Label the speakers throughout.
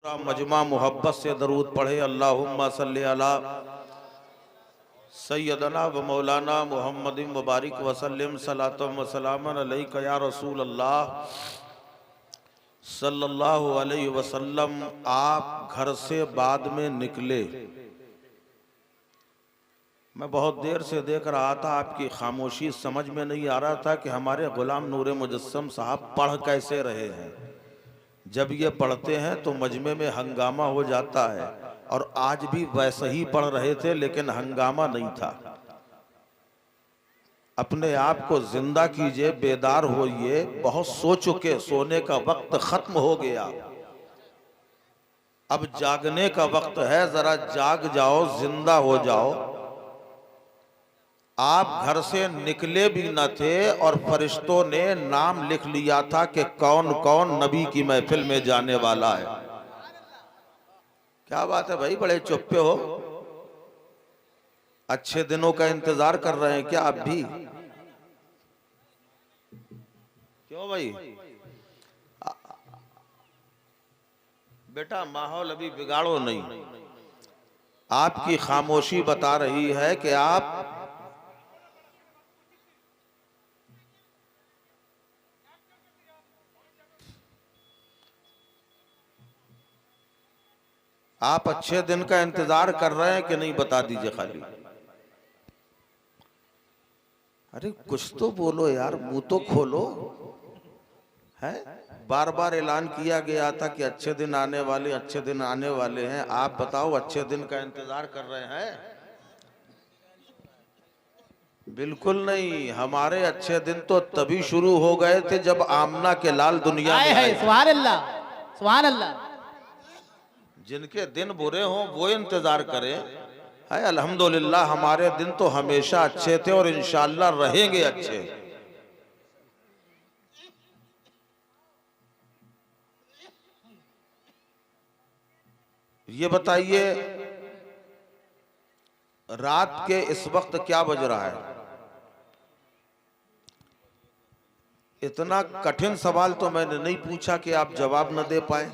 Speaker 1: मजमा मोहब्बत से दरूद पढ़े। अल्लाहुम्मा सल्ली अला सैयदना व मौलाना मुहम्मद मुबारक वसल्लम सलातम व सलामन अलैका या रसूल अल्लाह सल्लल्लाहु अलैहि वसल्लम। आप घर से बाद में निकले, मैं बहुत देर से देख रहा था, आपकी खामोशी समझ में नहीं आ रहा था कि हमारे गुलाम नूर मुजस्सम साहब पढ़ कैसे रहे हैं। जब ये पढ़ते हैं तो मजमे में हंगामा हो जाता है, और आज भी वैसे ही पढ़ रहे थे लेकिन हंगामा नहीं था। अपने आप को जिंदा कीजिए, बेदार होइए, बहुत सो चुके, सोने का वक्त खत्म हो गया, अब जागने का वक्त है, जरा जाग जाओ, जिंदा हो जाओ। आप घर से निकले भी न थे और फरिश्तों ने नाम लिख लिया था कि कौन कौन नबी की महफिल में जाने वाला है। क्या बात है भाई, बड़े चुप्पे हो, अच्छे दिनों का इंतजार कर रहे हैं क्या आप भी? क्यों भाई? बेटा माहौल अभी बिगाड़ो नहीं। आपकी खामोशी बता रही है कि आप अच्छे दिन का इंतजार कर रहे हैं कि नहीं, बता दीजिए खाली। अरे कुछ तो बोलो यार, मुंह तो खोलो। है बार बार ऐलान किया गया था कि अच्छे दिन आने वाले, अच्छे दिन आने वाले हैं। आप बताओ, अच्छे दिन का इंतजार कर रहे हैं? बिल्कुल नहीं। हमारे अच्छे दिन तो तभी शुरू हो गए थे जब आमना के लाल दुनिया में आए।
Speaker 2: सुभान अल्लाह, सुभान अल्लाह।
Speaker 1: जिनके दिन बुरे हों वो इंतजार करें। है अल्हम्दुलिल्लाह, हमारे दिन तो हमेशा अच्छे थे और इंशाअल्लाह रहेंगे अच्छे। ये बताइए, रात के इस वक्त क्या बज रहा है? इतना कठिन सवाल तो मैंने नहीं पूछा कि आप जवाब न दे पाए।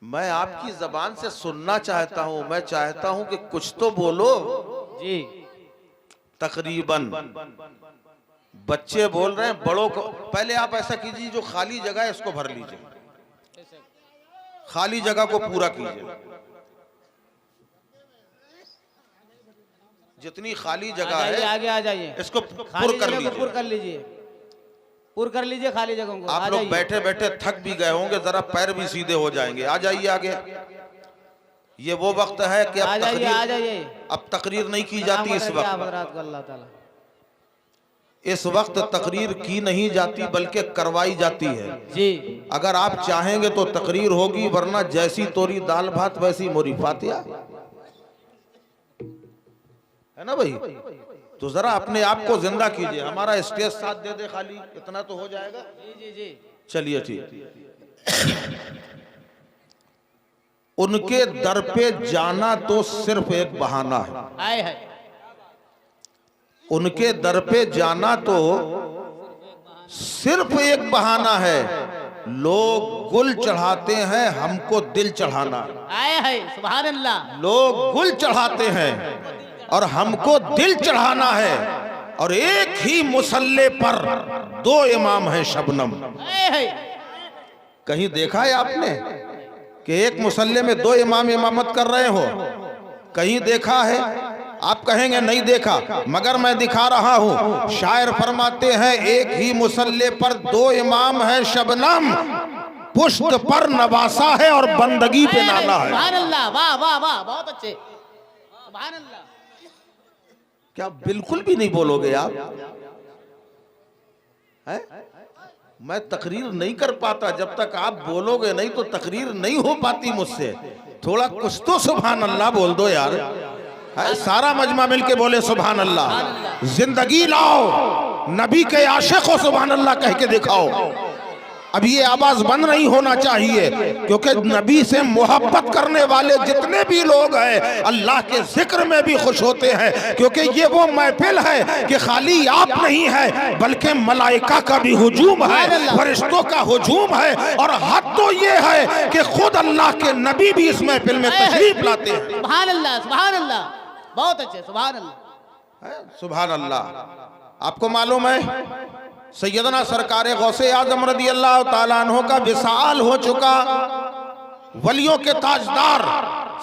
Speaker 1: मैं आपकी जबान से सुनना चाहता हूं, मैं चाहता हूं कि कुछ तो बोलो
Speaker 2: जी।
Speaker 1: तकरीबन बच्चे बोल रहे हैं, बड़ों को पहले आप ऐसा कीजिए, जो खाली जगह है इसको भर लीजिए, खाली जगह को पूरा कीजिए। जितनी खाली जगह है
Speaker 2: आगे आ जाइए,
Speaker 1: इसको पूर कर लीजिए,
Speaker 2: पूर कर लीजिए, पूर कर लीजिए खाली जगहों को।
Speaker 1: आप लोग बैठे बैठे थक भी गए होंगे, जरा पैर भी सीधे हो जाएंगे। आ जाइए आगे। ये वो वक्त है कि अब तकरीर नहीं की जाती। इस वक्त इस वक्त तकरीर की नहीं जाती बल्कि करवाई जाती है
Speaker 2: जी।
Speaker 1: अगर आप चाहेंगे तो तकरीर होगी, वरना जैसी तोरी दाल भात वैसी मोरी फातिया, है ना भाई? तो जरा अपने आप को जिंदा कीजिए। हमारा स्टेज साथ दे दे खाली, इतना तो हो जाएगा।
Speaker 2: जी जी जी।
Speaker 1: चलिए ठीक। उनके दर पे जाना तो सिर्फ एक बहाना है। उनके दर पे जाना तो सिर्फ एक बहाना है। लोग गुल चढ़ाते हैं, हमको दिल चढ़ाना है।
Speaker 2: सुभान अल्लाह।
Speaker 1: लोग गुल चढ़ाते हैं और हमको दिल चढ़ाना है। और एक ही मुसल्ले पर दो इमाम हैं शबनम। कहीं देखा है आपने कि एक मुसल्ले में दो इमाम इमामत कर रहे हो? कहीं देखा है? आप कहेंगे नहीं देखा, मगर मैं दिखा रहा हूं। शायर फरमाते हैं, एक ही मुसल्ले पर दो इमाम हैं शबनम, पुष्ट पर नवासा है और बंदगी पे नाला है।
Speaker 2: सुभान अल्लाह, वाह वाह वाह, बहुत अच्छे। सुभान अल्लाह।
Speaker 1: क्या बिल्कुल भी नहीं बोलोगे आप? है? मैं तकरीर नहीं कर पाता जब तक आप बोलोगे नहीं, तो तकरीर नहीं हो पाती मुझसे। थोड़ा कुछ तो सुभान अल्लाह बोल दो यार। है? सारा मजमा मिलके बोले सुभान अल्लाह। जिंदगी लाओ, नबी के आशिक को सुभान अल्लाह कह के दिखाओ। अब ये आवाज बंद नहीं होना चाहिए, क्योंकि नबी से मोहब्बत करने वाले जितने भी लोग हैं अल्लाह के जिक्र में भी खुश होते हैं, क्योंकि ये वो महफिल है कि खाली आप नहीं है बल्कि मलाइका का भी हुजूम है, फरिश्तों का हुजूम है। और हद तो ये है कि खुद अल्लाह के नबी भी इस महफिल में तशरीफ लाते हैं।
Speaker 2: सुभान अल्लाह, सुभान अल्लाह, बहुत अच्छे, सुभान अल्लाह,
Speaker 1: सुभान अल्लाह। आपको मालूम है सैयदना सरकार गौसे आजम रदी अल्लाह ताला अन्हो का विसाल हो चुका, वलियों के ताजदार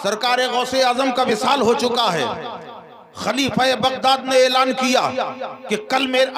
Speaker 1: सरकार गौसे आजम का विसाल हो चुका है। खलीफा बगदाद ने ऐलान किया कि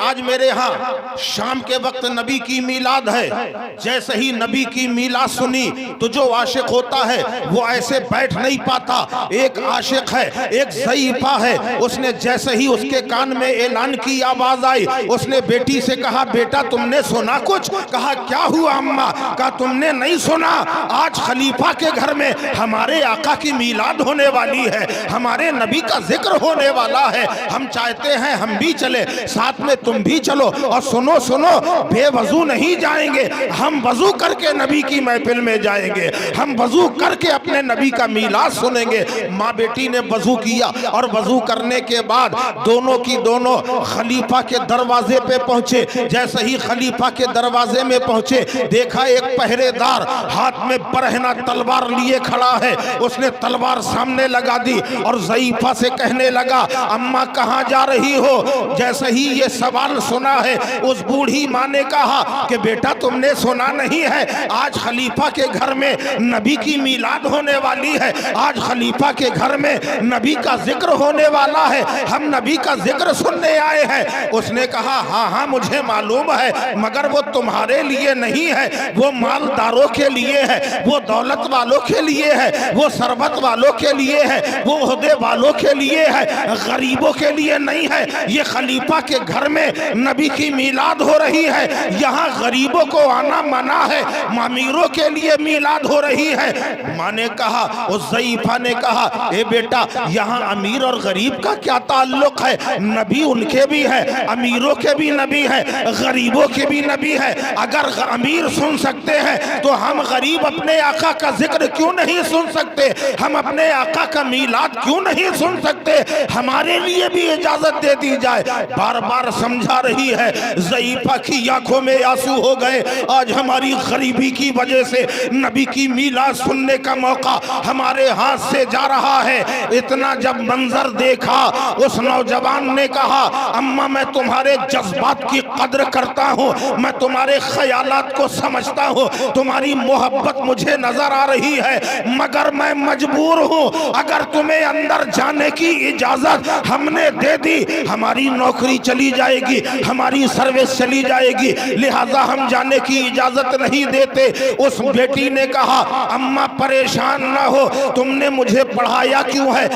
Speaker 1: आज मेरे यहाँ शाम के वक्त नबी की मीलाद है। जैसे ही नबी की मीलाद सुनी तो जो आशिक होता है वो ऐसे बैठ नहीं पाता। एक आशिक है, एक ज़ईफ़ा है, उसने जैसे ही उसके कान में ऐलान की आवाज आई, उसने बेटी से कहा, बेटा तुमने सुना कुछ? कहा क्या हुआ अम्मा? कहा तुमने नहीं सुना, आज खलीफा के घर में हमारे आका की मीलाद होने वाली है, हमारे नबी का जिक्र होने वाला है। हम चाहते हैं हम भी चले, साथ में तुम भी चलो। और सुनो सुनो, बेवजू नहीं जाएंगे, हम वजू करके नबी की महफिल में जाएंगे, हम वजू करके अपने नबी का मीलाद सुनेंगे। माँ बेटी ने वजू किया और वजू करने के बाद दोनों की दोनों खलीफा के दरवाजे पे पहुंचे। जैसे ही खलीफा के दरवाजे में पहुंचे, देखा एक पहरेदार हाथ में बरहना तलवार लिए खड़ा है। उसने तलवार सामने लगा दी और ज़ईफ़ा से कहने लगा, अम्मा कहाँ जा रही हो? जैसे ही ये सवाल सुना है, उस बूढ़ी माँ ने कहा कि बेटा तुमने सुना नहीं है, आज खलीफा के घर में नबी की मीलाद होने वाली है, आज खलीफा के घर में नबी का जिक्र होने वाला है, हम नबी का जिक्र सुनने आए हैं। उसने कहा हाँ हाँ मुझे मालूम है, मगर वो तुम्हारे लिए नहीं है, वो मालदारों के लिए है, वो दौलत वालों के लिए है, वो सरबत वालों के लिए है, वो ओहदे वालों के लिए है, गरीबों के लिए नहीं है। ये खलीफा के घर में नबी की मीलाद हो रही है, यहाँ गरीबों को आना मना है, अमीरों के लिए मीलाद हो रही है। माँ ने कहा, उस ज़ईफ़ा ने कहा, ए बेटा यहाँ अमीर और गरीब का क्या ताल्लुक है? नबी उनके भी है, अमीरों के भी नबी है, गरीबों के भी नबी है। अगर अमीर सुन सकते हैं तो हम गरीब अपने आका का जिक्र क्यों नहीं सुन सकते? हम अपने आका का मीलाद क्यों नहीं सुन सकते? हमारे लिए भी इजाजत दे दी जाए। बार बार समझा रही है। ज़ईफ़ा की आंखों में आंसू हो गए। आज हमारी गरीबी की वजह से नबी की मीलाद सुनने का मौका हमारे हाथ से जा रहा है। इतना जब मंजर देखा, उस नौजवान ने कहा, अम्मा मैं तुम्हारे जज्बात की कद्र करता हूँ, मैं तुम्हारे ख्यालात को समझता हूँ, तुम्हारी मोहब्बत मुझे नजर आ रही है, मगर मैं मजबूर हूँ। अगर तुम्हें अंदर जाने की इजाजत हमने दे दी, हमारी नौकरी चली जाएगी, हमारी सर्विस चली जाएगी, लिहाजा हम जाने की इजाजत नहीं देते। उस बेटी ने कहा, अम्मा परेशान ना हो, तुमने मुझे पढ़ाया क्यों है?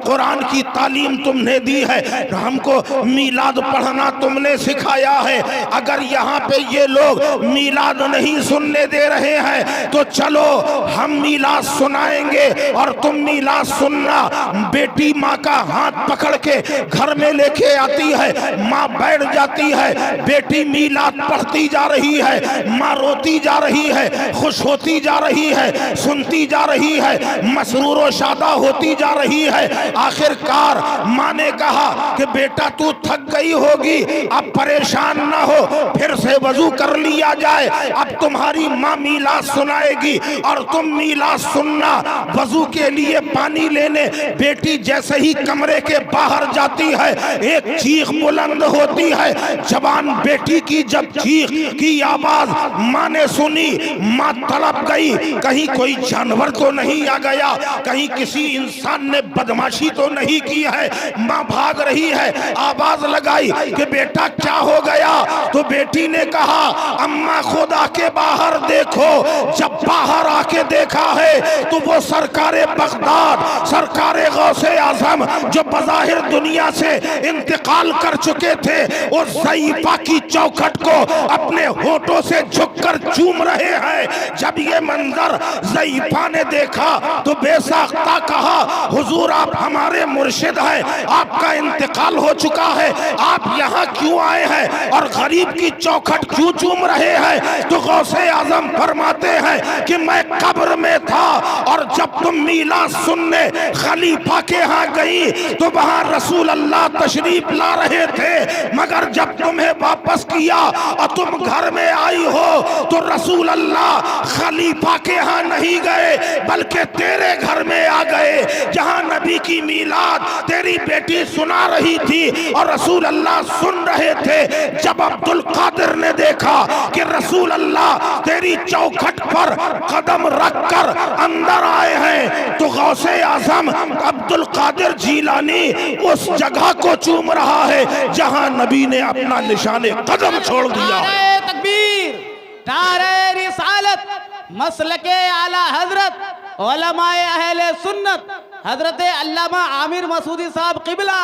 Speaker 1: कुरान की तालीम तुमने दी है, हमको मीलाद पढ़ना तुमने सिखाया है। अगर यहाँ पे ये लोग मीलाद नहीं सुनने दे रहे हैं तो चलो हम मीलाद सुनाएंगे और तुम मीलाद सुनना। बेटी माँ का हाथ पकड़ के घर में लेके आती है, माँ बैठ जाती है, बेटी मीलाद पढ़ती जा रही है, माँ रोती जा रही है, खुश होती जा रही है, सुनती जा रही है, मसरूर व शादा होती जा रही है। आखिरकार माँ ने कहा कि बेटा तू थक गई होगी, अब परेशान ना हो, फिर से वजू कर लिया जाए, अब तुम्हारी माँ मीलाद सुनाएगी और तुम मीलाद सुनना। वजू के लिए पानी लेने बेटी जैसे ही कमरे के बाहर जाती है, एक चीख बुलंद होती है। जवान बेटी की जब चीख की आवाज माँ ने सुनी, माँ तड़प गई, कहीं कोई जानवर तो नहीं आ गया, कहीं किसी इंसान ने बदमाशी तो नहीं की है। माँ भाग रही है, आवाज लगाई कि बेटा क्या हो गया? तो बेटी ने कहा, अम्मा खुद आके बाहर देखो। जब बाहर आके ने देखा है तो वो सरकारे बगदाद, सरकारे गौसे आजम जो बज़ाहिर दुनिया से इंतकाल कर चुके थे, और ज़ईफ़ा की चौखट को अपने होठों से झुककर चूम रहे हैं। जब ये मंजर ज़ईफ़ा ने देखा तो बेसाख्ता कहा, हुजूर आप हमारे मुर्शिद हैं, आपका इंतकाल हो चुका है, आप यहाँ क्यों आए हैं और गरीब की चौखट क्यों चूम रहे हैं? तो गौसे आजम फरमाते हैं कि मैं कब्र में था और जब तुम मीलाद सुनने खलीफा के यहाँ गई तो वहाँ रसूल अल्लाह तशरीफ ला रहे थे, मगर जब तुम्हें वापस किया और तुम घर में आई हो तो रसूल अल्लाह खलीफा के यहाँ नहीं गए बल्कि तेरे घर में आ गए, जहाँ नबी की मीलाद तेरी बेटी सुना रही थी और रसूल अल्लाह सुन रहे थे। जब अब्दुल कादिर ने देखा कि रसूल अल्लाह तेरी चौखट पर कदम रखकर अंदर आए हैं तो गौसे आजम अब्दुल कादिर जीलानी उस जगह को चूम रहा है जहां नबी ने अपना निशाने कदम छोड़ दिया।
Speaker 2: नारे तकबीर, नारे रिसालत, मसलके आला हजरत उलमाए अहले सुन्नत हजरत अल्लामा आमिर मसूदी साहब किबला,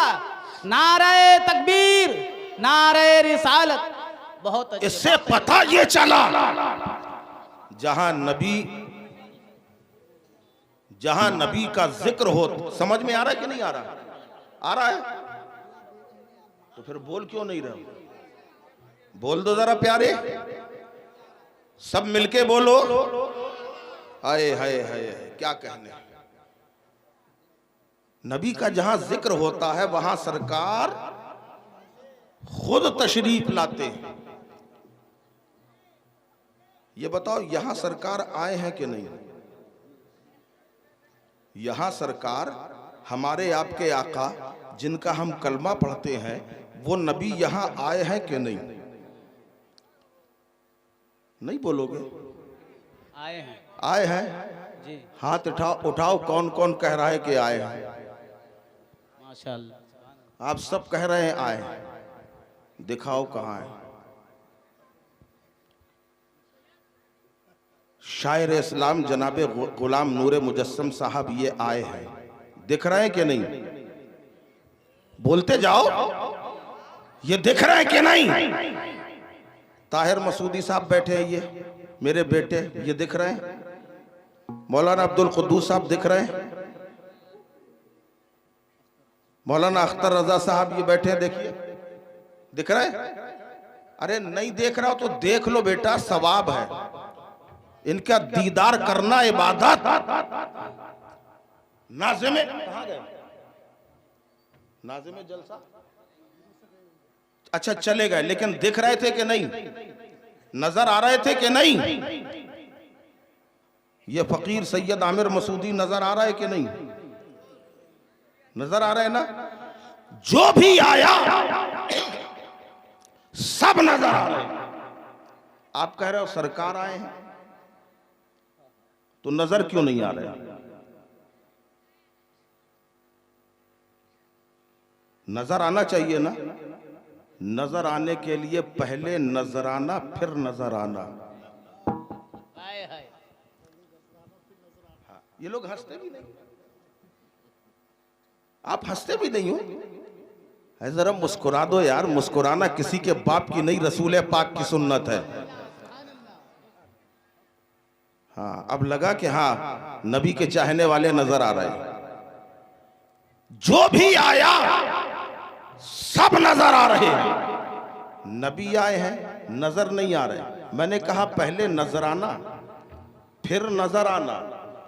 Speaker 2: नारे तकबीर, नारे रिसालत। बहुत अच्छे।
Speaker 1: इससे पता ये चला जहां नबी का जिक्र हो, समझ में आ रहा है कि नहीं आ रहा? आ रहा है तो फिर बोल क्यों नहीं रहे? बोल दो जरा प्यारे, सब मिलके बोलो। हाय हाय हाय, क्या कहने। नबी का जहां जिक्र होता है वहां सरकार खुद तशरीफ लाते हैं। ये बताओ यहां सरकार आए हैं कि नहीं? यहां सरकार हमारे आपके आका जिनका हम कलमा पढ़ते हैं वो नबी यहां आए हैं कि नहीं? नहीं बोलोगे?
Speaker 2: आए हैं,
Speaker 1: आए हैं
Speaker 2: जी,
Speaker 1: हाथ उठाओ कौन कौन कह रहा है कि आए हैं?
Speaker 2: माशाअल्लाह।
Speaker 1: आप सब कह रहे हैं आए हैं, दिखाओ कहां है। शायर इस्लाम जनाबे गुलाम नूरे मुजस्सम साहब ये आए हैं, दिख रहे हैं कि नहीं? बोलते जाओ, ये दिख रहे हैं कि नहीं? ताहिर मसूदी साहब बैठे हैं, ये मेरे बेटे, ये दिख रहे हैं। मौलाना अब्दुल कुद्दूस साहब दिख रहे हैं। मौलाना अख्तर रजा साहब ये बैठे हैं, देखिए दिख रहा है? अरे नहीं देख रहा हो तो देख लो बेटा, सवाब है। इनका दीदार करना इबादत। नाज़िमे कहां गए? नाज़िमे जलसा अच्छा चले गए, लेकिन दिख रहे थे कि नहीं? नजर आ रहे थे कि नहीं? ये फकीर सैयद आमिर मसूदी नजर आ रहा है कि नहीं? नजर आ रहा है ना? जो भी आया सब नजर आ रहे हैं। आप कह रहे हो सरकार आए हैं तो नजर क्यों नहीं आ रहे? नजर आना चाहिए ना। नजर आने के लिए पहले नजराना फिर नजर आना। ये लोग हंसते भी नहीं, आप हंसते भी नहीं हो। है जरा मुस्कुरा दो यार, मुस्कुराना किसी के बाप की नहीं, रसूल पाक की सुन्नत है। हाँ अब लगा कि हाँ नबी के चाहने वाले नजर आ रहे हैं। जो भी आया सब नजर आ रहे हैं। नबी आए हैं नजर नहीं आ रहे। मैंने कहा पहले नजराना फिर नजर आना।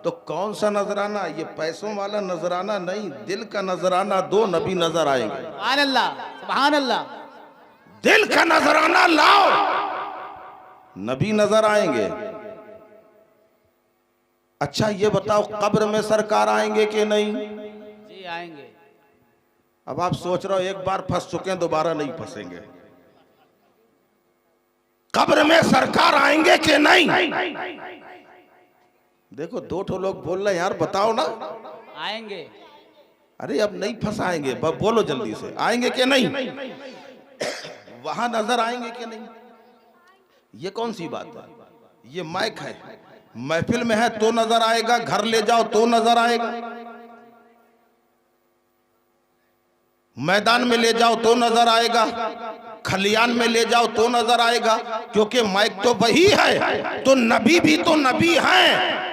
Speaker 1: तो कौन सा नजराना? ये पैसों वाला नजराना नहीं, दिल का नजराना दो, नबी नजर आएंगे।
Speaker 2: सुभान अल्लाह, सुभान अल्लाह।
Speaker 1: दिल का नजराना लाओ, नबी नजर आएंगे। अच्छा ये बताओ कब्र में सरकार आएंगे कि नहीं?
Speaker 2: जी आएंगे।
Speaker 1: अब आप सोच रहे हो एक बार फंस चुके हैं दोबारा नहीं फंसेंगे। कब्र में सरकार आएंगे कि नहीं? देखो दो ठो लोग बोल रहे हैं यार, बताओ ना।
Speaker 2: आएंगे।
Speaker 1: अरे अब नहीं फंसाएंगे, बोलो जल्दी से, आएंगे कि नहीं? वहां नजर आएंगे कि नहीं? ये कौन सी बात है? ये माइक है, महफिल में है तो नजर आएगा, घर ले जाओ तो नजर आएगा, मैदान में ले जाओ तो नजर आएगा, खलियान में ले जाओ तो नजर आएगा, क्योंकि माइक तो वही है। तो नबी भी तो नबी हैं,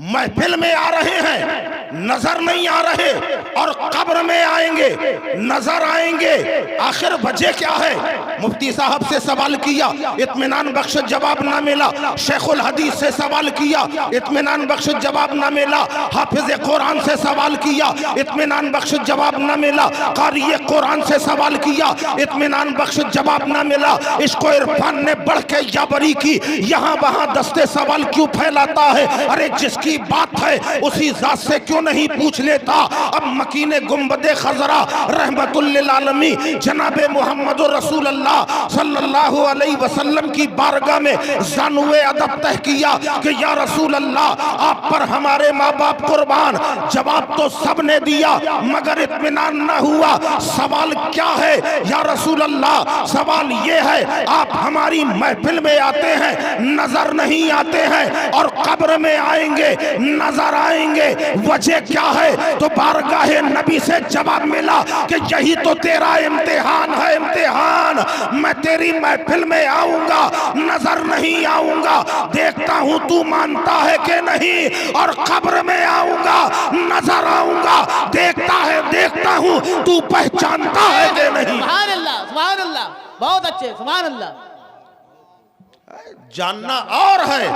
Speaker 1: महफिल में आ रहे हैं नजर नहीं आ रहे, और कब्र में आएंगे नजर आएंगे। आखिर वजह क्या है? मुफ्ती साहब से सवाल किया, इत्मीनान बख्श जवाब ना मिला। शेखुल हदीस से सवाल किया, इत्मीनान बख्श जवाब ना मिला। हाफिज कुरान से सवाल किया, इत्मीनान बख्श जवाब ना मिला। कारी कुरान से सवाल किया, इत्मीनान बख्श जवाब ना मिला। इसको इरफान ने बढ़ के याबरी की, यहाँ वहाँ दस्ते सवाल क्यों फैलाता है? अरे जिसकी बात है उसी जात से क्यों नहीं पूछ लेता? अब मकीने गुंबदे खजरा रहमतुल लिल आलमीन जनाबे मोहम्मद रसूल अल्लाह सल्लल्लाहु अलैहि वसल्लम की बारगाह में जानुए अदब तह किया कि या रसूल अल्लाह, आप पर हमारे माँ बाप कुर्बान। जवाब तो सबने दिया मगर इत्मीनान न हुआ। सवाल क्या है या रसूल अल्लाह? सवाल ये है, आप हमारी महफिल में आते हैं नजर नहीं आते हैं, और कब्र में आएंगे नजर आएंगे। वजह क्या है? तो बारगाहे नबी से जवाब मिला कि यही तो तेरा इम्तिहान है, इम्तिहान। मैं तेरी महफिल में आऊंगा नजर नहीं आऊंगा, देखता हूं तू मानता है कि नहीं, और कब्र में आऊंगा नजर आऊंगा, देखता हूं तू पहचानता है कि नहीं।
Speaker 2: सुभान अल्लाह, सुभान अल्लाह, बहुत अच्छे, सुभान अल्लाह।
Speaker 1: जानना और है,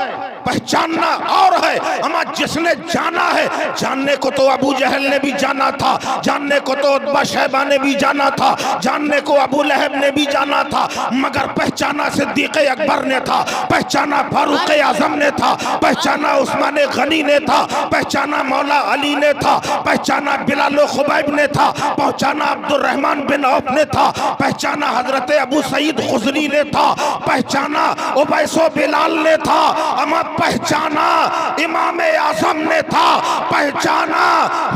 Speaker 1: पहचानना और है। अमा जिसने जाना है, जानने को तो अबू जहल ने भी जाना था, जानने को तो उतबा शैबा ने भी जाना था, जानने को अबू लहब ने भी जाना था, मगर पहचाना सिद्दीक़ अकबर ने था, पहचाना फारूक आजम ने था, पहचाना उस्मान गनी ने था, पहचाना मौला अली ने था, पहचाना बिलाल खुबैब ने था, पहचाना अब्दुर्रहमान बिन औफ ने था, पहचाना हजरत अबू सईद खुजरी ने था, पहचाना उबैसो बिलाल ने था, अमा पहचाना इमाम आजम ने था, पहचाना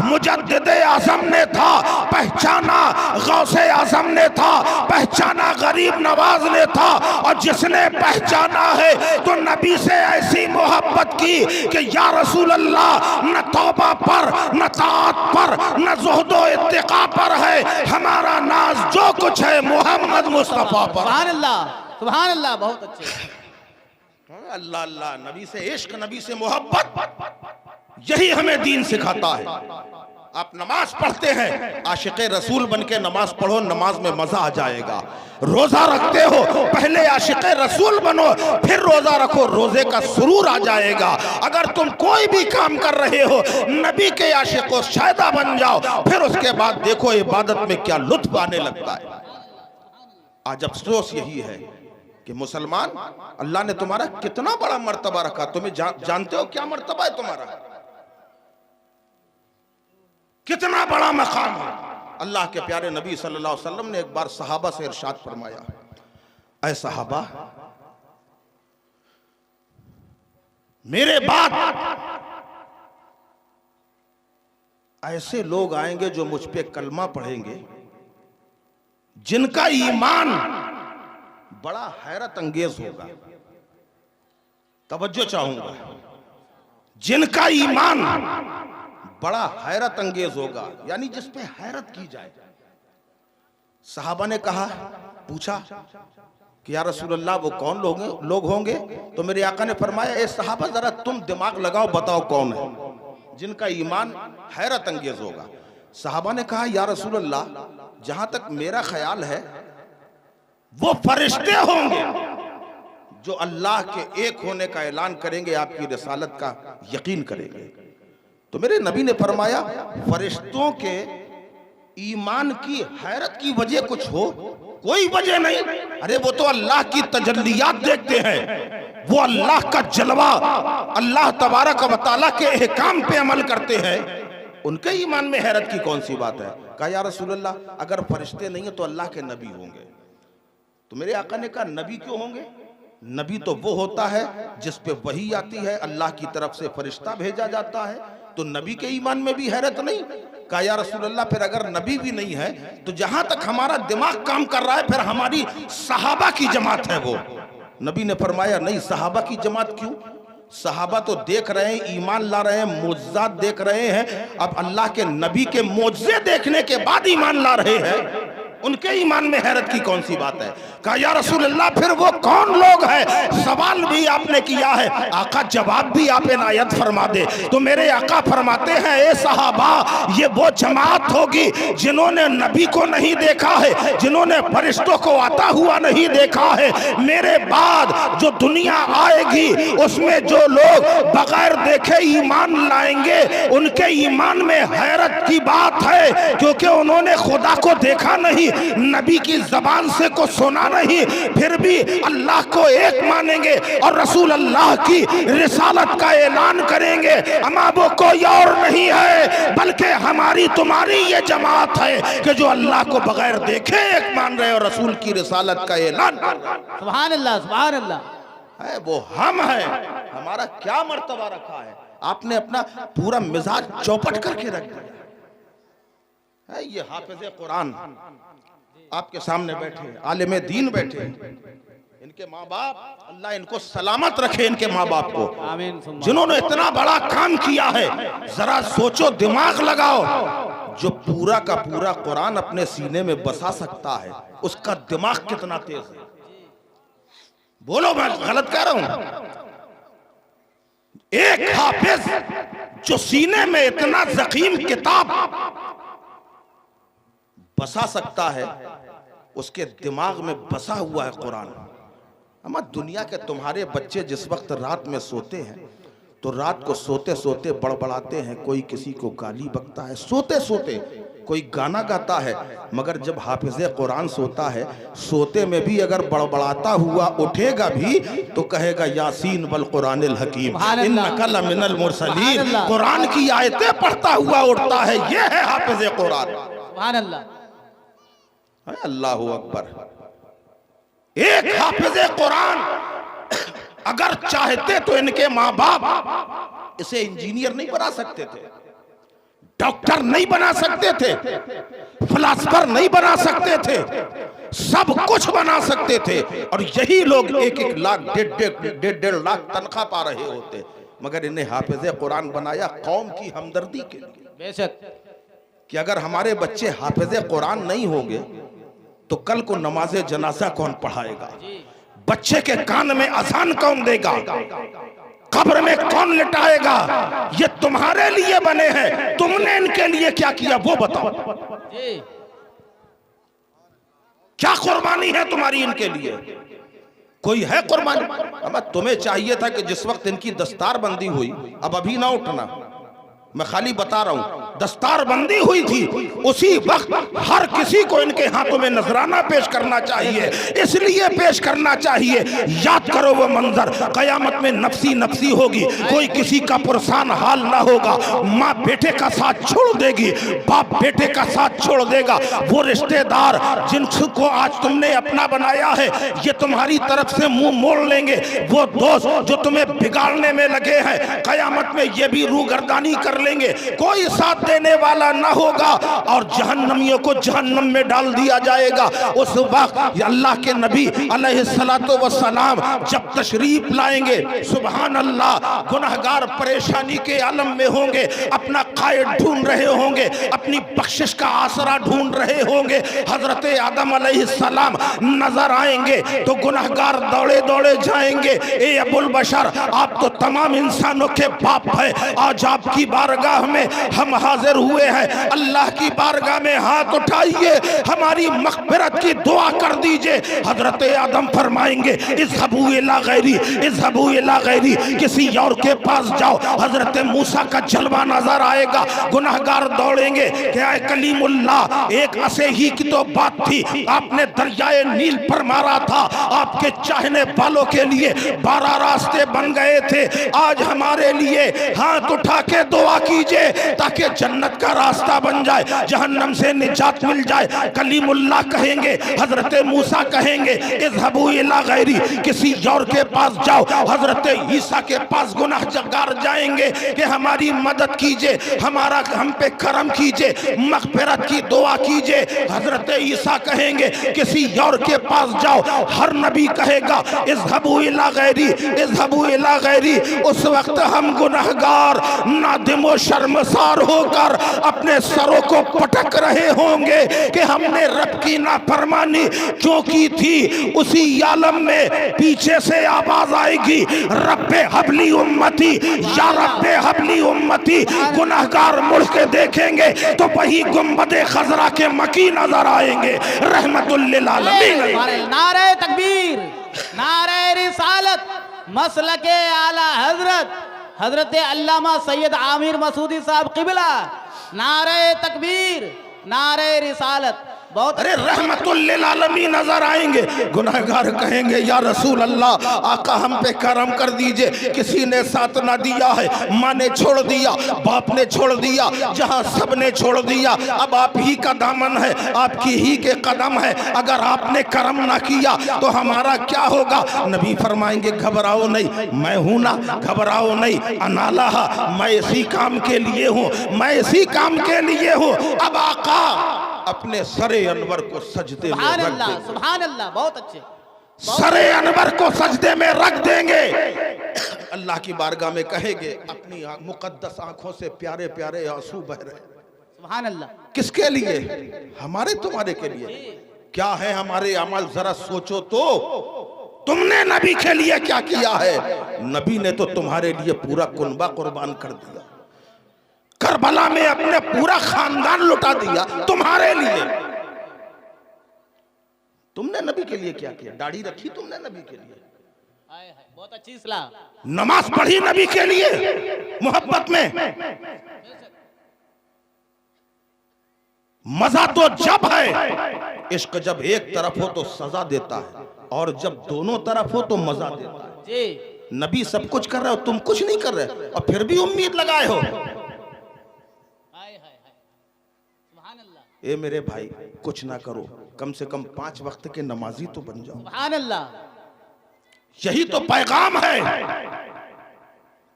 Speaker 1: मुजद्दिद आजम ने था, पहचाना गौसे आजम ने था, पहचाना गरीब नवाज ने था। और जिसने पहचाना है तो नबी से ऐसी मोहब्बत की कि या रसूल अल्लाह, न तौबा पर, न ताअत पर, न ज़ुहदो इत्तिका पर है, हमारा नाज जो कुछ है मोहम्मद मुस्तफा पर।
Speaker 2: सुभान अल्लाह, सुभान अल्लाह, बहुत अच्छे।
Speaker 1: अल्लाह अल्लाह, नबी से इश्क, नबी से मोहब्बत, यही हमें दीन सिखाता है। आप नमाज पढ़ते हैं, आशिक़े रसूल बन के नमाज पढ़ो, नमाज में मजा आ जाएगा। रोजा रखते हो, पहले आशिक़े रसूल बनो, फिर रोजा रखो, रोजे का सुरूर आ जाएगा। अगर तुम कोई भी काम कर रहे हो, नबी के आशिक़ व शायदा बन जाओ, फिर उसके बाद देखो इबादत में क्या लुत्फ आने लगता है। आज अफसोस यही है कि मुसलमान, अल्लाह ने तुम्हारा कितना बड़ा मर्तबा रखा, तुम्हें जानते हो क्या मर्तबा है तुम्हारा? कितना बड़ा मकाम है। अल्लाह के प्यारे नबी सल्लल्लाहु अलैहि वसल्लम ने एक बार सहाबा से इरशाद फरमाया, ऐ सहाबा, मेरे बाद ऐसे लोग आएंगे जो मुझ पे कलमा पढ़ेंगे, जिनका ईमान बड़ा हैरत अंगेज होगा। तवज्जो चाहूंगा, जिनका ईमान बड़ा हैरत अंगेज होगा, यानी जिस पे हैरत की जाए। सहाबा ने कहा, पूछा कि या रसूल अल्लाह वो कौन लोग होंगे? तो मेरे आका ने फरमाया, ए सहाबा जरा तुम दिमाग लगाओ, बताओ कौन है जिनका ईमान हैरत अंगेज होगा। सहाबा ने कहा, या रसूल अल्लाह, जहां तक मेरा ख्याल है वो फरिश्ते होंगे जो अल्लाह के एक होने का ऐलान करेंगे, आपकी रिसालत का यकीन करेंगे। तो मेरे नबी ने फरमाया, फरिश्तों के ईमान की हैरत की वजह कुछ हो? कोई वजह नहीं। अरे वो तो अल्लाह की तजल्लियात देखते हैं, वो अल्लाह का जलवा, अल्लाह तबारक व तआला के अहकाम पे अमल करते हैं, उनके ईमान में हैरत की कौन सी बात है? कहा, या रसूल अल्लाह, अगर फरिश्ते नहीं है तो अल्लाह के नबी होंगे। तो मेरे आका ने कहा, नबी क्यों होंगे? नबी तो वो होता है जिस पे वही आती है, अल्लाह की तरफ से फरिश्ता भेजा जाता है, तो नबी के ईमान में भी हैरत नहीं। कहा, या रसूल अल्लाह, फिर अगर नबी भी नहीं है तो जहां तक हमारा दिमाग काम कर रहा है, फिर हमारी सहाबा की जमात है वो। नबी ने फरमाया, नहीं, सहाबा की जमात क्यों? सहाबा तो देख रहे हैं, ईमान ला रहे हैं, मुअज्जिज़ात देख रहे हैं। अब अल्लाह के नबी के मुअज्जिज़े देखने के बाद ईमान ला रहे हैं। उनके ईमान में हैरत की कौन सी बात है? कहा या रसूल अल्लाह फिर वो कौन लोग हैं? सवाल भी आपने किया है, आका जवाब भी आप इनायत फरमा दे। तो मेरे आका फरमाते हैं, ए सहाबा, ये वो जमात होगी जिन्होंने नबी को नहीं देखा है, जिन्होंने फरिश्तों को आता हुआ नहीं देखा है। मेरे बाद जो दुनिया आएगी उसमें जो लोग बगैर देखे ईमान लाएंगे, उनके ईमान में हैरत की बात है, क्योंकि उन्होंने खुदा को देखा नहीं, नबी की जबान से को सुना नहीं, फिर भी अल्लाह को एक मानेंगे और रसूल अल्लाह की रिसालत का ऐलान करेंगे। अमा वो कोई और नहीं है बल्कि हमारी तुम्हारी ये जमात है कि जो अल्लाह को बगैर देखे एक मान रहे और रसूल की रिसालत का ऐलान कर रहे हैं।
Speaker 2: सुभान अल्लाह, सुभान अल्लाह।
Speaker 1: है वो हम हैं। हमारा क्या मर्तबा रखा है? आपने अपना पूरा मिजाज चौपट करके रख दिया है। ये हाफिज़े कुरान आपके सामने बैठे, आलिम दीन बैठे, इनके माँ बाप अल्लाह इनको सलामत रखे, इनके माँ बाप को,
Speaker 2: आमीन,
Speaker 1: जिन्होंने इतना बड़ा काम किया है। जरा सोचो, दिमाग लगाओ, जो पूरा का पूरा कुरान अपने सीने में बसा सकता है, उसका दिमाग कितना तेज है। बोलो, मैं गलत कह रहा हूं? एक हाफिज जो सीने में इतना ज़कीम किताब बसा सकता है, उसके दिमाग में बसा हुआ है कुरान। अम्मा, दुनिया के तुम्हारे बच्चे जिस वक्त रात में सोते हैं तो रात को सोते सोते बड़बड़ाते हैं, कोई किसी को गाली बकता है, सोते सोते कोई गाना गाता है, मगर जब हाफिज़े कुरान सोता है, सोते में भी अगर बड़बड़ाता हुआ उठेगा भी तो कहेगा यासीन वल कुरानिल हकीम इन्नका लमिनल मुरसलीन। कुरान की आयतें पढ़ता हुआ उठता है। यह है हाफिज़े कुरान।
Speaker 2: सुभान अल्लाह,
Speaker 1: अल्लाहु अकबर। एक हाफिज़े कुरान अगर चाहते तो इनके माँ बाप इसे इंजीनियर नहीं बना सकते थे, डॉक्टर नहीं बना सकते थे, फिलासफर नहीं बना सकते थे, सब कुछ बना सकते थे। और यही लोग 1-1 लाख 1.5 लाख तनख्वाह पा रहे होते, मगर इन्हें हाफिज़े कुरान बनाया कौम की हमदर्दी के लिए।
Speaker 2: बेशक
Speaker 1: कि अगर हमारे बच्चे हाफिज़े कुरान नहीं होंगे तो कल को नमाज़े जनाजा कौन पढ़ाएगा? बच्चे के कान में अजान कौन देगा? कब्र में कौन लिटाएगा? ये तुम्हारे लिए बने हैं, तुमने इनके लिए क्या किया वो बताओ। क्या कुर्बानी है तुम्हारी इनके लिए? कोई है कुर्बानी? अब तुम्हें चाहिए था कि जिस वक्त इनकी दस्तार बंदी हुई, अब अभी ना उठना, मैं खाली बता रहा हूं, दस्तार बंदी हुई थी उसी वक्त हर किसी को इनके हाथों में नजराना पेश करना चाहिए। इसलिए पेश करना चाहिए, याद करो वो मंजर, कयामत में नफसी नफसी होगी, कोई किसी का पुरसान हाल ना होगा, माँ बेटे का साथ छोड़ देगी, बाप बेटे का साथ छोड़ देगा। वो रिश्तेदार जिनको आज तुमने अपना बनाया है ये तुम्हारी तरफ से मुंह मोड़ लेंगे, वो दोस्त जो तुम्हें बिगाड़ने में लगे हैं कयामत में ये भी रूगर्दानी कर लेंगे, कोई साथ देने वाला ना होगा और जहन्नमियों को जहन्नम में डाल दिया जाएगा। उस वक्त अल्लाह के नबी अलैहिस्सलातु वस्सलाम जब तशरीफ लाएंगे, सुभान अल्लाह, गुनहगार परेशानी के आलम में होंगे, अपना कायद ढूंढ रहे होंगे, अपनी बख्शिश का आसरा ढूंढ रहे होंगे। हजरत आदम अलैहिस्सलाम नजर आएंगे तो गुनहगार दौड़े दौड़े जाएंगे, ए अबुल बशर, आप तो तमाम इंसानों के बाप है, आज आपकी बारगाह में हम हाजिर हुए हैं, अल्लाह की बारगाह में हाथ उठाइए, हमारी मग़फ़िरत की दुआ कर दीजिए। हजरत आदम फरमाएंगे इज़हबू इला गैरी, इज़हबू इला गैरी, किसी और के पास जाओ। हजरत मूसा का जलवा नजर आएगा, गुनहगार दौड़ेंगे, क्या कलीमुल्लाह, एक ऐसे ही की तो बात थी, आपने दरियाए नील पर मारा था, आपके चाहने वालों के लिए 12 रास्ते बन गए थे, आज हमारे लिए हाथ उठा के दुआ कीजिए ताकि जन्नत का रास्ता बन जाए, जहन्नम से निजात मिल जाए। कलीमुल्लाह कहेंगे, हजरत मूसा कहेंगे इज़हबू इला गैरी, किसी और के पास जाओ। हजरत ईसा के पास गुनाहगार जाएंगे कि हमारी मदद कीजिए, हमारा हम पे करम कीजिए, मग़फ़िरत की दुआ कीजिए। हजरत ईसा कहेंगे किसी और के पास जाओ। हर नबी कहेगा इज़हबू इला गैरी, इज़हबू इला गैरी। उस वक्त हम गुनाहगार नादिम शर्मसार होकर अपने सरों को पटक रहे होंगे कि हमने रब की नाफरमानी क्यों की थी। उसी आलम में पीछे से आवाज आएगी, रब्बे हबली उम्मती, या रब्बे हबली उम्मती। गुनाहगार मुड़ के देखेंगे तो वही गुंबदे खजरा के मकी नजर आएंगे। रहमतुल लिल आलमीन।
Speaker 2: नारे तकबीर, नारे रिसालत, मसलके आला हजरत हजरत अल्लामा सैयद आमिर मसूदी साहब क़िबला। नारे तकबीर, नारे रिसालत। बहुत
Speaker 1: अरे रहमतुल लिल आलमीन नजर आएंगे। गुनाहगार कहेंगे या रसूल अल्लाह, आका हम पे करम कर दीजिए। किसी ने साथ ना दिया है, माँ ने छोड़ दिया, बाप ने छोड़ दिया, जहाँ सब ने छोड़ दिया। अब आप ही का दामन है, आपकी ही के कदम है। अगर आपने करम ना किया तो हमारा क्या होगा? नबी फरमाएंगे घबराओ नहीं, मैं हूं ना, घबराओ नहीं। अनाला, मैं इसी काम के लिए हूँ, मैं इसी काम के लिए हूँ। अब आका अपने सरे अनवर को सजदे में रख देंगे।
Speaker 2: सुभान अल्लाह, बहुत अच्छे।
Speaker 1: सरे अनवर को सजदे में रख देंगे। अल्लाह की बारगाह में कहेंगे अपनी मुकद्दस आंखों से प्यारे प्यारे आंसू बह रहे।
Speaker 2: सुभान अल्लाह।
Speaker 1: किसके लिए? हमारे तुम्हारे के लिए। क्या है हमारे अमल, जरा सोचो तो। तुमने नबी के लिए क्या किया है? नबी ने तो तुम्हारे लिए पूरा कुनबा कुर्बान कर दिया, करबला में अपने पूरा खानदान लुटा दिया तुम्हारे लिए। तुमने नबी के लिए क्या किया? दाढ़ी रखी तुमने नबी के लिए,
Speaker 2: बहुत अच्छी इस्लाह।
Speaker 1: नमाज पढ़ी नबी के लिए मोहब्बत में। मजा तो जब है, इश्क जब एक तरफ हो तो सजा देता है, और जब दोनों तरफ हो तो मजा देता है जी। नबी सब कुछ कर रहे हो, तुम कुछ नहीं कर रहे, और फिर भी उम्मीद लगाए हो। ए मेरे भाई, कुछ ना करो, कम से कम 5 वक्त के नमाजी तो बन जाओ।
Speaker 2: सुभान अल्लाह।
Speaker 1: यही तो पैगाम है।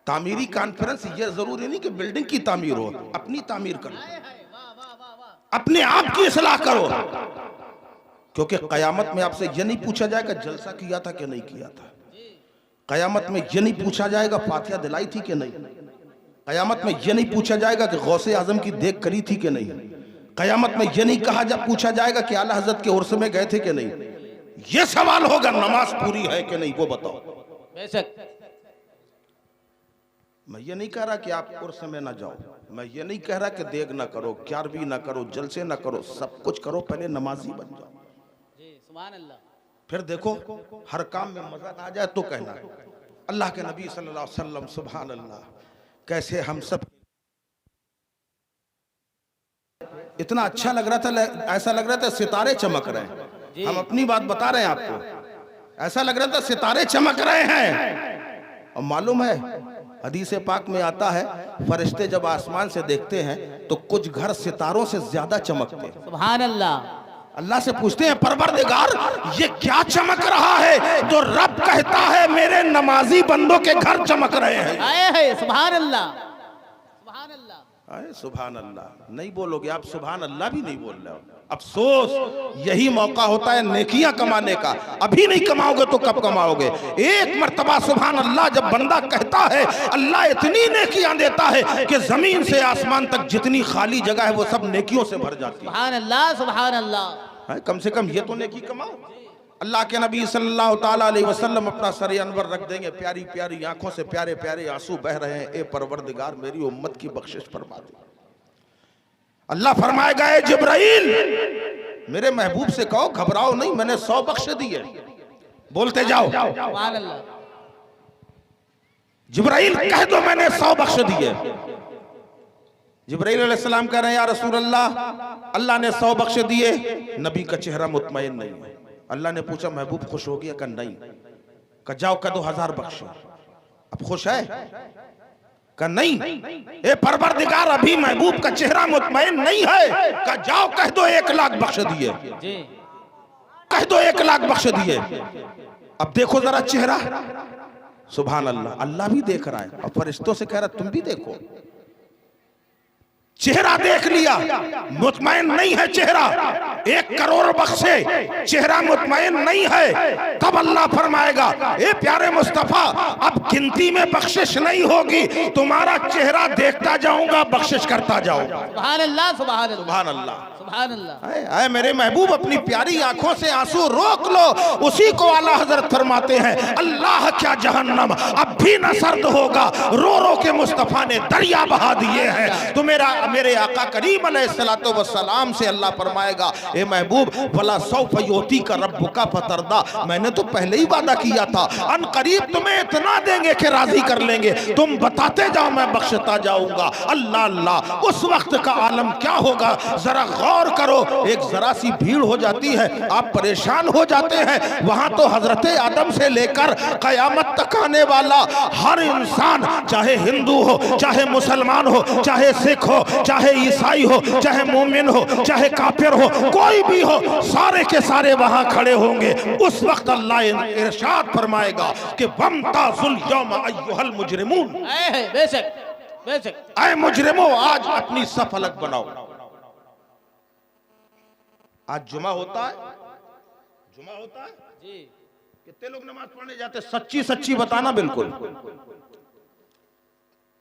Speaker 1: तामीरी कॉन्फ्रेंस ये जरूरी नहीं कि बिल्डिंग की तामीर हो, अपनी तामीर करो, अपने आप की इस्लाह करो। क्योंकि कयामत में आपसे ये नहीं पूछा जाएगा जलसा किया था कि नहीं किया था। कयामत में ये नहीं पूछा जाएगा फातिहा दिलाई थी कि नहीं। कयामत में ये नहीं पूछा जाएगा कि गौसे आजम की देख करी थी कि नहीं। कयामत में ये नहीं कहा जब पूछा जाएगा कि आला हजरत के उर्स में गए थे कि नहीं। ये सवाल होगा नमाज पूरी है कि नहीं, वो बताओ।
Speaker 2: बेशक।
Speaker 1: मैं ये नहीं कह रहा कि आप उर्स में ना जाओ, मैं ये नहीं कह रहा कि देग ना करो, ग्यारहवीं ना करो, जलसे ना करो, सब कुछ करो, पहले नमाजी बन जाओ
Speaker 2: जी। सुभान अल्लाह।
Speaker 1: फिर देखो हर काम में मजा ना आ जाए तो कहना। अल्लाह के नबी सल्लल्लाहु अलैहि वसल्लम, सुभान अल्लाह, कैसे हम सब इतना अच्छा लग रहा था, ऐसा लग रहा था सितारे चमक रहे हैं। हम अपनी बात बता रहे हैं आपको, ऐसा लग रहा था सितारे चमक रहे हैं। और मालूम है हदीस पाक में आता है, फरिश्ते जब आसमान से देखते हैं तो कुछ घर सितारों से ज्यादा चमकते।
Speaker 2: सुभान अल्लाह।
Speaker 1: अल्लाह से पूछते हैं परवरदिगार ये क्या चमक रहा है? तो रब कहता है मेरे नमाजी बंदों के घर चमक रहे हैं।
Speaker 2: आए है। सुभान अल्लाह, सुभान अल्लाह।
Speaker 1: आए सुभान अल्लाह नहीं बोलोगे आप, सुभान अल्लाह भी नहीं बोल रहे हो। अफसोस, यही मौका होता है नेकियां कमाने का। अभी नहीं कमाओगे तो कब कमाओगे? एक मर्तबा सुभान अल्लाह जब बंदा कहता है, अल्लाह इतनी नेकियां देता है कि जमीन से आसमान तक जितनी खाली जगह है वो सब नेकियों से भर जाती है।
Speaker 2: सुभान अल्लाह, सुभान अल्लाह।
Speaker 1: कम से कम ये तो नेकी कमाओ। अल्लाह के नबी सल्लल्लाहु ताला अलैहि वसल्लम अपना सर अनवर रख देंगे, प्यारी प्यारी आंखों से प्यारे प्यारे आंसू बह रहे हैं। ए परवरदिगार मेरी उम्मत की बख्शिश फरमा दे। अल्लाह फरमाएगा, ए जिब्राइल मेरे महबूब से कहो घबराओ नहीं, मैंने 100 बख्श दिए। बोलते जाओ
Speaker 2: सुभान अल्लाह।
Speaker 1: जिब्राइल कह दो मैंने 100 बख्श दिए। जिब्राइल अलैहिस्सलाम कह रहे हैं या रसूल अल्लाह, अल्लाह ने 100 बख्श दिए। नबी का चेहरा मुतमईन नहीं है। अल्लाह ने पूछा महबूब खुश हो गया? कहा नहीं। कहा जाओ कह दो 1000 बख्श। अब खुश है? का नहीं, ए परवरदिगार अभी महबूब का चेहरा मुतमईन नहीं है, का जाओ कह दो 1 लाख बख्श दिए, कह दो 1 लाख बख्श दिए। अब देखो जरा चेहरा, सुभान अल्लाह, अल्लाह भी देख रहा है और फरिश्तों से कह रहा तुम भी देखो। चेहरा देख लिया, मुतमईन नहीं है चेहरा, 1 करोड़ बख्शे चेहरा मुतमईन नहीं है, तब अल्लाह फरमाएगा ए प्यारे मुस्तफा अब गिनती में बख्शिश नहीं होगी, तुम्हारा चेहरा देखता जाऊंगा, बख्शिश करता जाऊंगा।
Speaker 2: सुभान अल्लाह, सुभान अल्लाह,
Speaker 1: सुभान अल्लाह,
Speaker 2: सुभान अल्लाह।
Speaker 1: आए मेरे महबूब अपनी प्यारी आंखों से आंसू रोक लो, उसी को आला हजरत फरमाते हैं अल्लाह क्या जहन्नम अब भी न सर्द होगा, रो रो के मुस्तफा ने दरिया बहा दिए हैं। तो मेरे आका करीम अलैहिस्सलातु वस्सलाम से अल्लाह फरमाएगा ए महबूब वला सौफ युती का रब्बुका फतरदा, मैंने तो पहले ही वादा किया था अन करीब तुम्हें इतना देंगे कि राजी कर लेंगे, तुम बताते जाओ मैं बख्शता जाऊंगा। अल्लाह अल्लाह, उस वक्त का आलम क्या होगा जरा गौर करो। एक जरा सी भीड़ हो जाती है, आप परेशान हो जाते हैं, वहां तो हजरत आदम से लेकर कयामत तक आने वाला हर इंसान, चाहे हिंदू हो, चाहे मुसलमान हो, चाहे सिख हो, चाहे ईसाई हो, चाहे मोमिन हो, चाहे काफिर हो, कोई भी हो, सारे के सारे वहां खड़े होंगे। उस वक्त अल्लाह इरशाद फरमाएगा कि वमताजुल यौमा अय्युहल मुजरिमून,
Speaker 2: बेशक बेशक,
Speaker 1: ऐ मुजरिमो आज अपनी सफ अलग बनाओ। आज जुमा होता है, जुमा होता है
Speaker 2: जी,
Speaker 1: कितने लोग नमाज पढ़ने जाते? सच्ची सच्ची बताना, बिल्कुल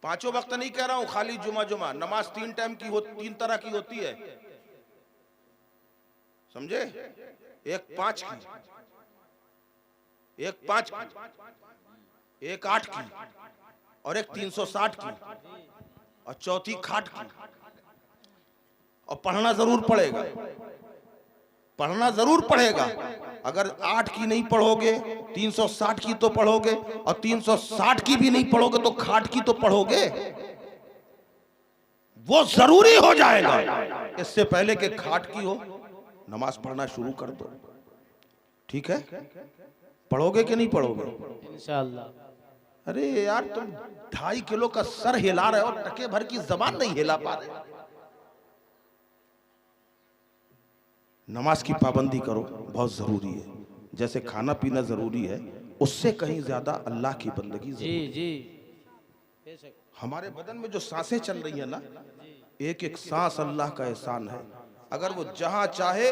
Speaker 1: 5 वक्त नहीं कह रहा हूं, खाली जुमा जुमा। नमाज 3 टाइम की 3 तरह की होती है, समझे? एक 5 की, एक 5 की, एक 8 की, और एक 360 की, और चौथी खाट की। और पढ़ना जरूर पड़ेगा, पढ़ना जरूर पड़ेगा। अगर 8 की नहीं पढ़ोगे 360 की तो पढ़ोगे, और 360 की भी नहीं पढ़ोगे तो खाट की तो पढ़ोगे, वो जरूरी हो जाएगा। इससे पहले कि खाट की हो नमाज पढ़ना शुरू कर दो, ठीक है? पढ़ोगे कि नहीं पढ़ोगे?
Speaker 2: इंशाअल्लाह।
Speaker 1: अरे यार तुम 2.5 किलो का सर हिला रहे हो, टके भर की जबान नहीं हिला पा रहे। नमाज की पाबंदी करो, बहुत जरूरी है। जैसे खाना पीना जरूरी है, उससे कहीं ज्यादा अल्लाह की बंदगी जरूरी है।
Speaker 2: जी बेशक।
Speaker 1: हमारे बदन में जो सांसें चल रही है ना, एक एक सांस अल्लाह का एहसान है। अगर वो जहां चाहे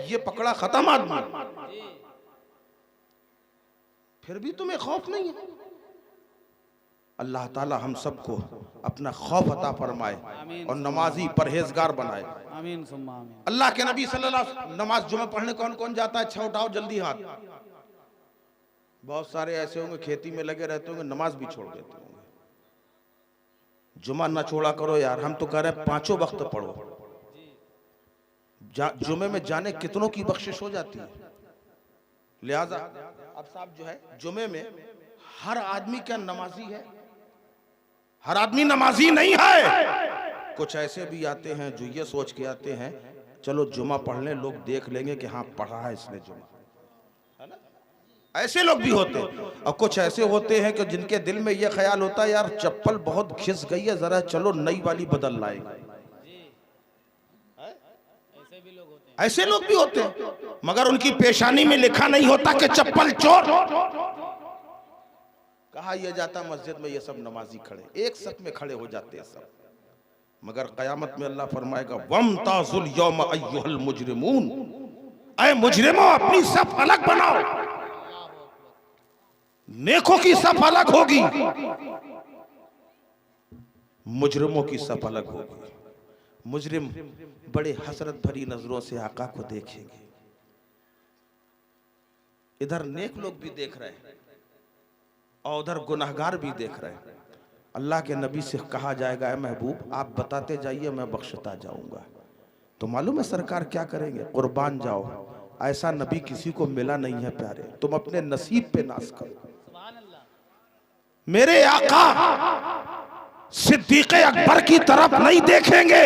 Speaker 1: ये पकड़ा खत्म आदमी, फिर भी तुम्हें खौफ नहीं है। अल्लाह ताला हम सबको अपना खौफ अता फरमाए और नमाजी परहेजगार बनाए।
Speaker 2: आमीन सुम्मा आमीन।
Speaker 1: अल्लाह के नबी सल्लल्लाहु अलैहि वसल्लम, नमाज जुमा पढ़ने कौन कौन जाता है? अच्छा उठाओ जल्दी हाथ। बहुत सारे ऐसे होंगे खेती में लगे रहते होंगे, नमाज भी छोड़ देते होंगे। जुमा ना छोड़ा करो यार, हम तो कह रहे हैं 5 वक्त पढ़ो। जुमे में जाने कितनों की बख्शिश हो जाती है। लिहाजा अब साहब जो है, जुमे में हर आदमी क्या नमाजी है? हर आदमी नमाजी नहीं है। कुछ ऐसे भी आते हैं जो ये सोच के आते हैं चलो जुमा पढ़ लें, लोग देख लेंगे कि हाँ पढ़ा है इसने जुमा, है ना? ऐसे लोग भी होते हैं। और कुछ ऐसे होते हैं कि जिनके दिल में ये ख्याल होता है यार चप्पल बहुत घिस गई है, जरा चलो नई वाली बदल लाएंगे। ऐसे लोग भी होते हैं, मगर उनकी पेशानी में लिखा नहीं होता कि चप्पल चोर। कहा यह जाता मस्जिद में ये सब नमाजी खड़े, एक सफ में खड़े हो जाते हैं सब, मगर कयामत में अल्लाह फरमाएगा वमताजुल यौमा अय्युहल मुजरिमून, ऐ मुजरिमों अपनी सफ अलग बनाओ। नेकों की सफ अलग होगी, मुजरिमों की सफ अलग होगी। मुजरिम बड़े हसरत भरी नजरों से आका को देखेंगे। इधर नेक लोग भी देख रहे हैं और उधर गुनाहगार भी देख रहे हैं। अल्लाह के नबी से कहा जाएगा ऐ महबूब आप बताते जाइए मैं बख्शता जाऊंगा। तो मालूम है सरकार क्या करेंगे? कुर्बान जाओ, ऐसा नबी किसी को मिला नहीं है प्यारे, तुम अपने नसीब पे नाज करो। मेरे आका सिद्दीक़ अकबर की तरफ नहीं देखेंगे,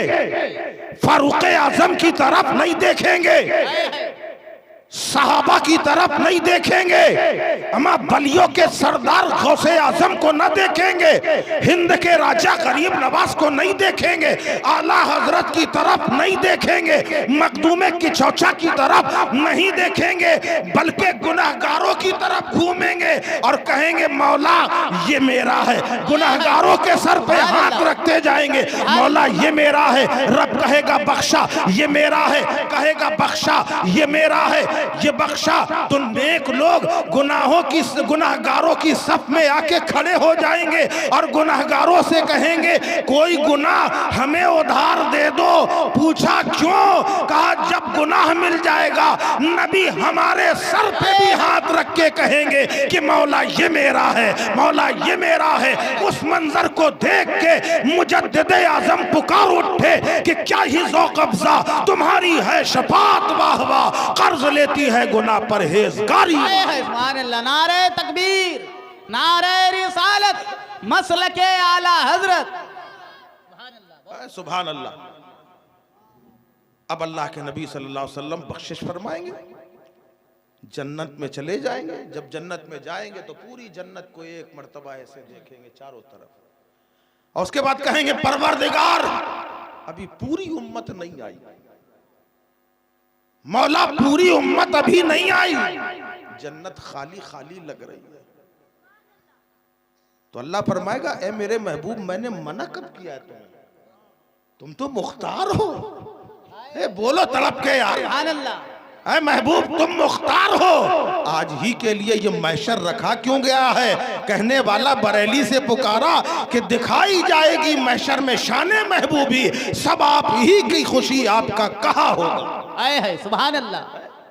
Speaker 1: फारूक आजम की तरफ नहीं देखेंगे, सहाबा की तरफ नहीं देखेंगे, अमा बलियों के सरदार गौसे आजम को न देखेंगे, हिंद के राजा गरीब नवाज को नहीं देखेंगे, आला हजरत की तरफ नहीं देखेंगे, मखदूमे की चौचा की तरफ नहीं देखेंगे, बल्कि गुनाहगारों की तरफ घूमेंगे और कहेंगे मौला ये मेरा है। गुनाहगारों के सर पे हाथ रखते जाएंगे, मौला ये मेरा है। रब कहेगा बख्शा, ये मेरा है, कहेगा बख्शा, ये मेरा है, ये बख्शा। तो नेक लोग गुनाहगारों की सफ में आके खड़े हो जाएंगे और गुनाहगारों से कहेंगे कोई गुनाह हमें उधार दे दो। पूछा क्यों? कहा जब गुनाह मिल जाएगा नबी हमारे सर पे भी हाथ रख के कहेंगे कि मौला ये मेरा है, मौला ये मेरा है। उस मंजर को देख के मुजद्दिद आजम पुकार उठे कि क्या ही ज़ौक़ अफ़ज़ा तुम्हारी है शफाअत, वाह वाह कर्ज लेती है गुनाह परहेज़गारी।
Speaker 2: सुभान अल्लाह, नारे तकबीर, नारे रिसालत, मसलके आला हजरत।
Speaker 1: सुभान अल्लाह। अब अल्लाह के नबी सल्लल्लाहु अलैहि वसल्लम बख्शिश फरमाएंगे, जन्नत में चले जाएंगे। जब जन्नत में जाएंगे तो पूरी जन्नत को एक मर्तबा ऐसे देखेंगे चारों तरफ, और उसके बाद कहेंगे परवरदिगार अभी पूरी उम्मत नहीं आई, मौला पूरी उम्मत अभी नहीं आई, जन्नत खाली खाली लग रही है। तो अल्लाह फरमाएगा ए मेरे महबूब मैंने मना कब किया है तुम्हें, तुम तो मुख्तार हो। ए बोलो तड़प के यार,
Speaker 2: सुभान अल्लाह।
Speaker 1: ऐ महबूब तुम मुख्तार हो। आज ही के लिए ये मैशर रखा क्यों गया है? कहने वाला बरेली से पुकारा कि दिखाई जाएगी मैशर में शाने महबूबी, सब आप ही की खुशी आपका कहा होगा।
Speaker 2: आए है सुभान अल्लाह,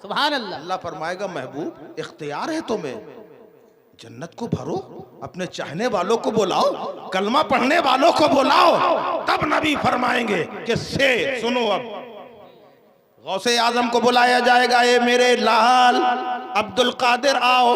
Speaker 2: सुभान अल्लाह।
Speaker 1: अल्लाह फरमाएगा महबूब इख्तियार है तुम्हें, जन्नत को भरो, अपने चाहने वालों को बुलाओ, कलमा पढ़ने वालों को बुलाओ। तब नबी फरमाएंगे कि से सुनो, अब गौसे आजम को बुलाया जाएगा, ये मेरे लाल अब्दुल कादिर आओ,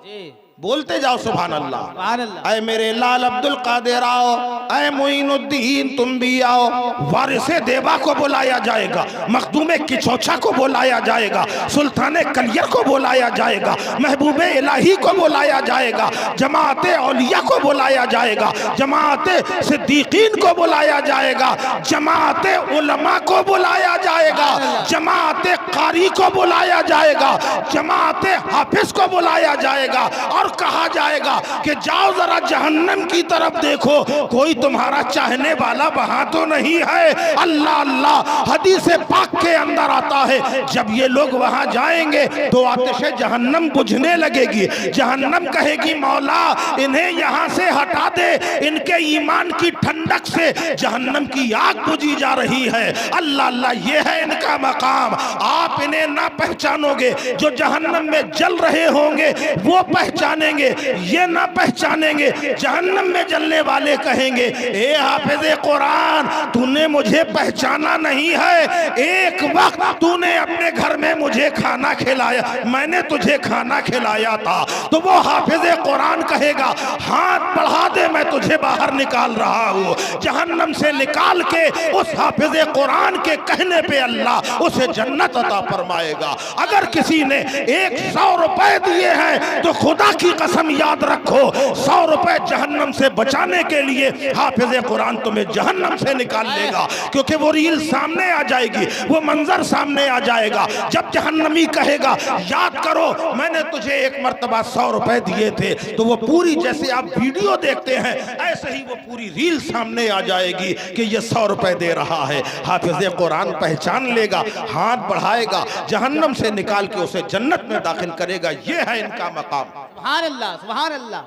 Speaker 2: जी
Speaker 1: बोलते जाओ सुभान अल्लाह।
Speaker 2: सुभान अल्लाह।
Speaker 1: ऐ मेरे लाल अब्दुल कादिर आओ, ऐ मोइनुद्दीन तुम भी आओ। वारिसे देवा को बुलाया जाएगा, मखदूमे की चौचा को बुलाया जाएगा, सुल्ताने कलियर को बुलाया जाएगा, महबूबे इलाही को बुलाया जाएगा, जमाते औलिया को बुलाया जाएगा, जमाते सिद्दीकीन को बुलाया जाएगा, जमाते उलमा को बुलाया जाएगा, जमाते कारी को बुलाया जाएगा, जमाते हाफिज को बुलाया जाएगा और कहा जाएगा कि जाओ जरा जहन्नम की तरफ देखो, कोई तुम्हारा चाहने वाला वहां तो नहीं है। अल्लाह अल्लाह हदीस पाक के अंदर आता है, जब ये लोग वहां जाएंगे तो आतिश जहन्नम बुझने लगेगी। जहन्नम कहेगी मौला इन्हें यहां से हटा दे, इनके ईमान की ठंडक से जहन्नम की आग बुझी जा रही है। अल्लाह अल्लाह ये है इनका मकाम। आप इन्हें ना पहचानोगे, जो जहन्नम में जल रहे होंगे वो पहचानेंगे, ये ना पहचानेंगे। जहन्नम में जलने वाले कहेंगे ए हाफिज़े कुरान तूने मुझे पहचाना नहीं है, एक वक्त तूने अपने घर में मुझे खाना खिलाया, मैंने तुझे खाना खिलाया था। तो वो हाफिज़े कुरान कहेगा हाथ बढ़ा दे मैं तुझे बाहर निकाल रहा हूँ। जहन्नम से निकाल के उस हाफिज़े कुरान के कहने पे अल्लाह उसे जन्नत अता फरमाएगा। अगर किसी ने 100 रुपए दिए हैं तो खुदा की कसम याद रखो 100 रुपए जहन्नम से बचाने के लिए हाफिज़े कुरान तुम्हें जहन्नम से निकाल लेगा, क्योंकि वो रील सामने आ जाएगी, वो मंजर सामने आ जाएगा। जब जहन्नमी कहेगा याद करो मैंने तुझे एक मर्तबा 100 रुपए दिए थे, तो वो पूरी जैसे आप वीडियो देखते हैं ऐसे ही वो पूरी रील सामने आ जाएगी कि ये 100 रुपए दे रहा है। हाफिज़े कुरान पहचान लेगा, हाथ बढ़ाएगा, जहन्नम से निकाल के उसे जन्नत में दाखिल करेगा। ये है इनका मकाम।
Speaker 2: सुभान अल्लाह, सुभान अल्लाह,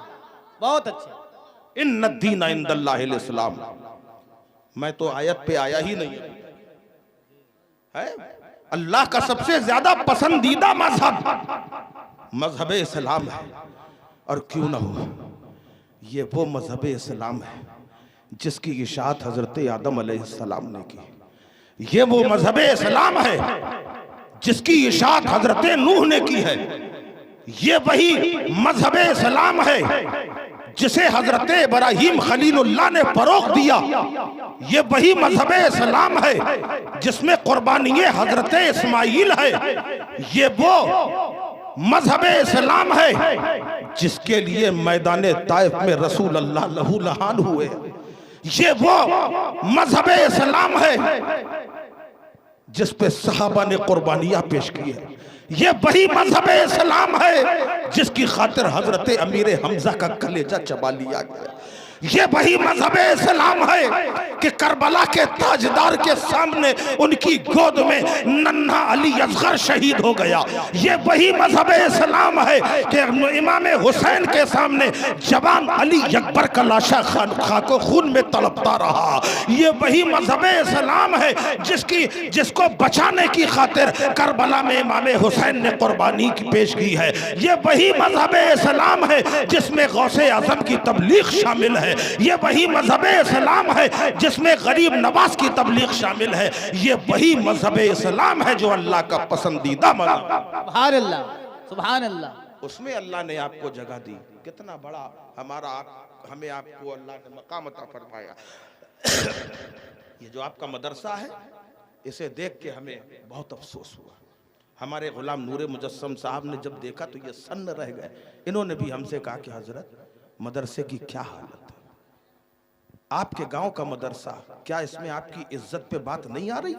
Speaker 2: बहुत अच्छे।
Speaker 1: इन्ना दीन इंदल्लाहिल इस्लाम। मैं तो आयत पे आया ही नहीं है। अल्लाह का सबसे ज्यादा पसंदीदा मजहब इस्लाम है, और क्यों ना हो ये वो मजहब इस्लाम है जिसकी इशाअत हजरत आदम अलैहिस्सलाम ने की। ये वो मजहब इस्लाम है जिसकी इशाअत हजरत नूह ने की है। ये वही मजहब इस्लाम है जिसे हजरत इब्राहीम खलीलुल्लाह ने फरोग दिया, ये वही मजहब इस्लाम है जिसमें कुर्बानी हजरत इस्माइल है। ये वो मजहब इस्लाम है जिसके लिए मैदान ताइफ में रसूल अल्लाह लहू लहान हुए। ये वो मजहब इस्लाम है जिस पे सहाबा ने कुर्बानियां पेश की है। ये वही मजहब इस्लाम है जिसकी खातिर हजरत अमीर हमजा का कलेजा चबा लिया गया। ये वही मजहब इस्लाम है कि करबला के ताजदार के सामने उनकी गोद में नन्हा अली असगर शहीद हो गया। ये वही मजहब इस्लाम है कि इमाम हुसैन के सामने जवान अली अकबर का लाशा खाको खून में तड़पता रहा। ये वही मजहब इस्लाम है जिसको बचाने की खातिर करबला में इमाम हुसैन ने कुर्बानी पेश की है। ये वही मजहब इस्लाम है जिसमें गौसे आजम की तबलीग शामिल है। ये वही मजहब इस्लाम है जिसमें गरीब नवाज की तबलीग शामिल है। ये वही मजहब इस्लाम है जो अल्लाह का पसंदीदा मजहब।
Speaker 2: सुभान अल्लाह, सुभान अल्लाह।
Speaker 1: उसमें अल्लाह ने आपको जगह दी। कितना बड़ा हमें आपको अल्लाह ने मकाम अता फरमाया। ये जो आपका मदरसा है, इसे देख के हमें बहुत अफसोस हुआ। हमारे गुलाम नूरे मुजस्सम साहब ने जब देखा तो ये सन्न रह गए। इन्होंने भी हमसे कहा कि हजरत मदरसे की क्या हालत है, आपके गांव का मदरसा, क्या इसमें आपकी इज्जत पे बात नहीं आ रही?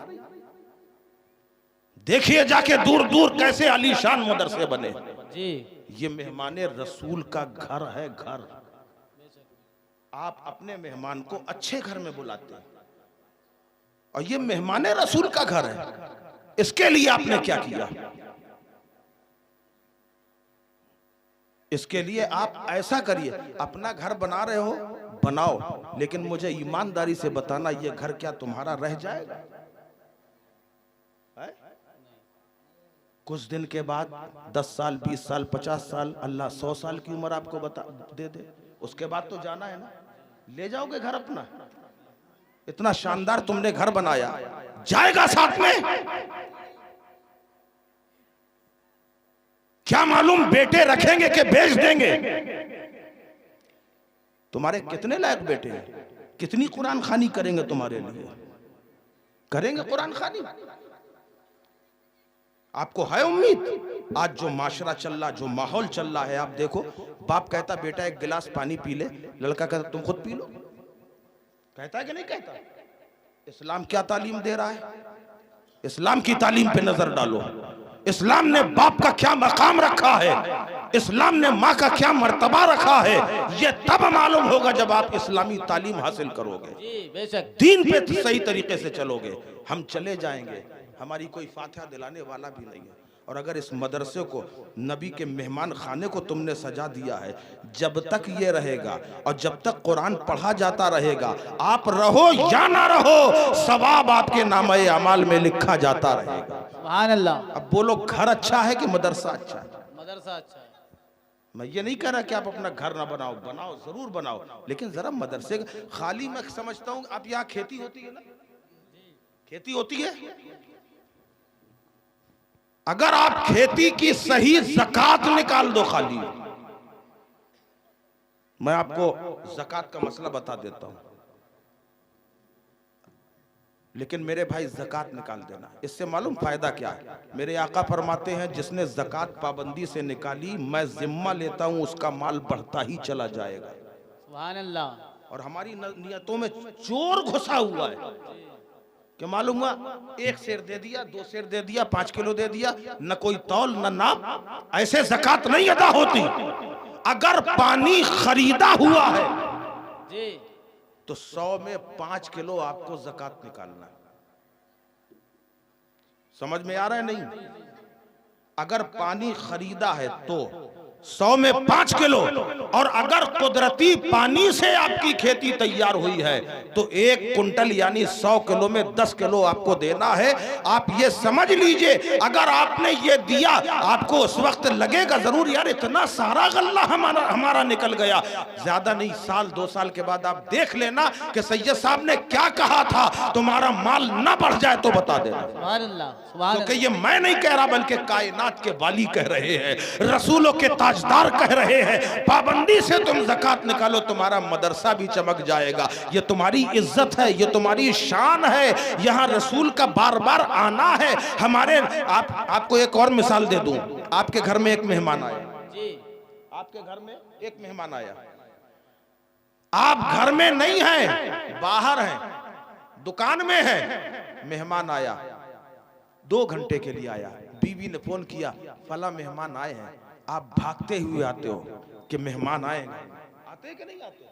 Speaker 1: देखिए जाके दूर दूर कैसे आलीशान मदरसे बने
Speaker 2: जी।
Speaker 1: ये मेहमाने रसूल का घर है, घर। आप अपने मेहमान को अच्छे घर में बुलाते हैं और ये मेहमाने रसूल का घर है। इसके लिए आपने क्या किया? इसके लिए आप ऐसा करिए, अपना घर बना रहे हो बनाओ, लेकिन मुझे ईमानदारी से बताना ये घर क्या तुम्हारा रह जाएगा? है? कुछ दिन के बाद 10 साल 20 साल 50 साल, अल्लाह 100 साल की उम्र आपको दे दे, उसके बाद तो जाना है ना। ले जाओगे घर अपना? इतना शानदार तुमने घर बनाया, जाएगा साथ में? क्या मालूम बेटे रखेंगे कि बेच देंगे? तुम्हारे कितने लायक बेटे हैं? कितनी कुरान खानी करेंगे तुम्हारे लिए? करेंगे कुरान खानी? आपको है उम्मीद? आज जो माशरा चल रहा, जो माहौल चल रहा है, आप देखो, बाप कहता बेटा एक गिलास पानी पी ले, लड़का कहता तुम खुद पी लो। कहता है कि नहीं कहता? इस्लाम क्या तालीम दे रहा है? इस्लाम की तालीम पे नजर डालो। इस्लाम ने बाप का क्या मकाम रखा है, इस्लाम ने माँ का क्या मर्तबा रखा है, ये तब मालूम होगा जब आप इस्लामी तालीम हासिल करोगे,
Speaker 2: जी बेशक,
Speaker 1: दीन पे सही तरीके से चलोगे। हम चले जाएंगे, हमारी कोई फातिहा दिलाने वाला भी नहीं है। और अगर इस मदरसे को, नबी के मेहमान खाने को तुमने सजा दिया है, जब तक ये रहेगा और जब तक कुरान पढ़ा जाता रहेगा, आप रहो या ना रहो, सवाब आपके नामे अमाल में लिखा जाता रहेगा।
Speaker 2: सुभान अल्लाह।
Speaker 1: अब बोलो घर अच्छा है कि मदरसा अच्छा है?
Speaker 2: मदरसा अच्छा है।
Speaker 1: मैं ये नहीं कह रहा कि आप अपना घर ना बनाओ, बनाओ जरूर बनाओ, लेकिन जरा मदरसे खाली, मैं समझता हूँ आप यहाँ खेती होती है ना, खेती होती है, अगर आप खेती की सही ज़कात निकाल दो, खाली, मैं आपको ज़कात का मसला बता देता हूं, लेकिन मेरे भाई ज़कात निकाल देना। इससे मालूम फायदा क्या है? मेरे आका फरमाते हैं जिसने ज़कात पाबंदी से निकाली, मैं जिम्मा लेता हूं उसका माल बढ़ता ही चला जाएगा।
Speaker 2: सुभान अल्लाह।
Speaker 1: और हमारी नियतों में चोर घुसा हुआ है कि मालूम हुआ 1 सेर दे दिया, 2 सेर दे दिया, 5 किलो दे दिया, न कोई तौल न नाप, ऐसे ज़कात नहीं अदा होती। अगर पानी खरीदा हुआ है
Speaker 2: जी,
Speaker 1: तो 100 में 5 किलो आपको ज़कात निकालना है। समझ में आ रहा है नहीं? अगर पानी खरीदा है तो 100 में 5 किलो, और अगर कुदरती पानी से आपकी खेती तैयार हुई है तो 1 कुंटल यानी 100 किलो में 10 किलो आपको देना है। आप ये समझ लीजिए, अगर आपने ये दिया, आपको उस वक्त लगेगा जरूर यार इतना सारा गल्ला हमारा निकल गया। ज्यादा नहीं, 1-2 साल के बाद आप देख लेना कि सैयद साहब ने क्या कहा था, तुम्हारा माल ना बढ़ जाए तो बता देना।
Speaker 2: सुभान अल्लाह, सुभान
Speaker 1: क्योंकि ये मैं नहीं कह रहा बल्कि कायनात के वाली कह रहे हैं, रसूलों के ताजदार कह रहे हैं, पाबंदी से तुम ज़कात निकालो, तुम्हारा मदरसा भी चमक जाएगा। ये तुम्हारी इज्जत है, ये तुम्हारी शान है, यहाँ रसूल का बार बार आना है। हमारे आपको एक और मिसाल दे दूं। आपके घर में एक मेहमान आया जी, आपके घर में एक मेहमान आया, आप घर में नहीं हैं, बाहर हैं, दुकान में हैं। मेहमान आया, 2 घंटे के लिए आया, बीवी ने फोन किया, फला मेहमान आए हैं। आप भागते हुए आते हो कि मेहमान आए, आते कि नहीं आते?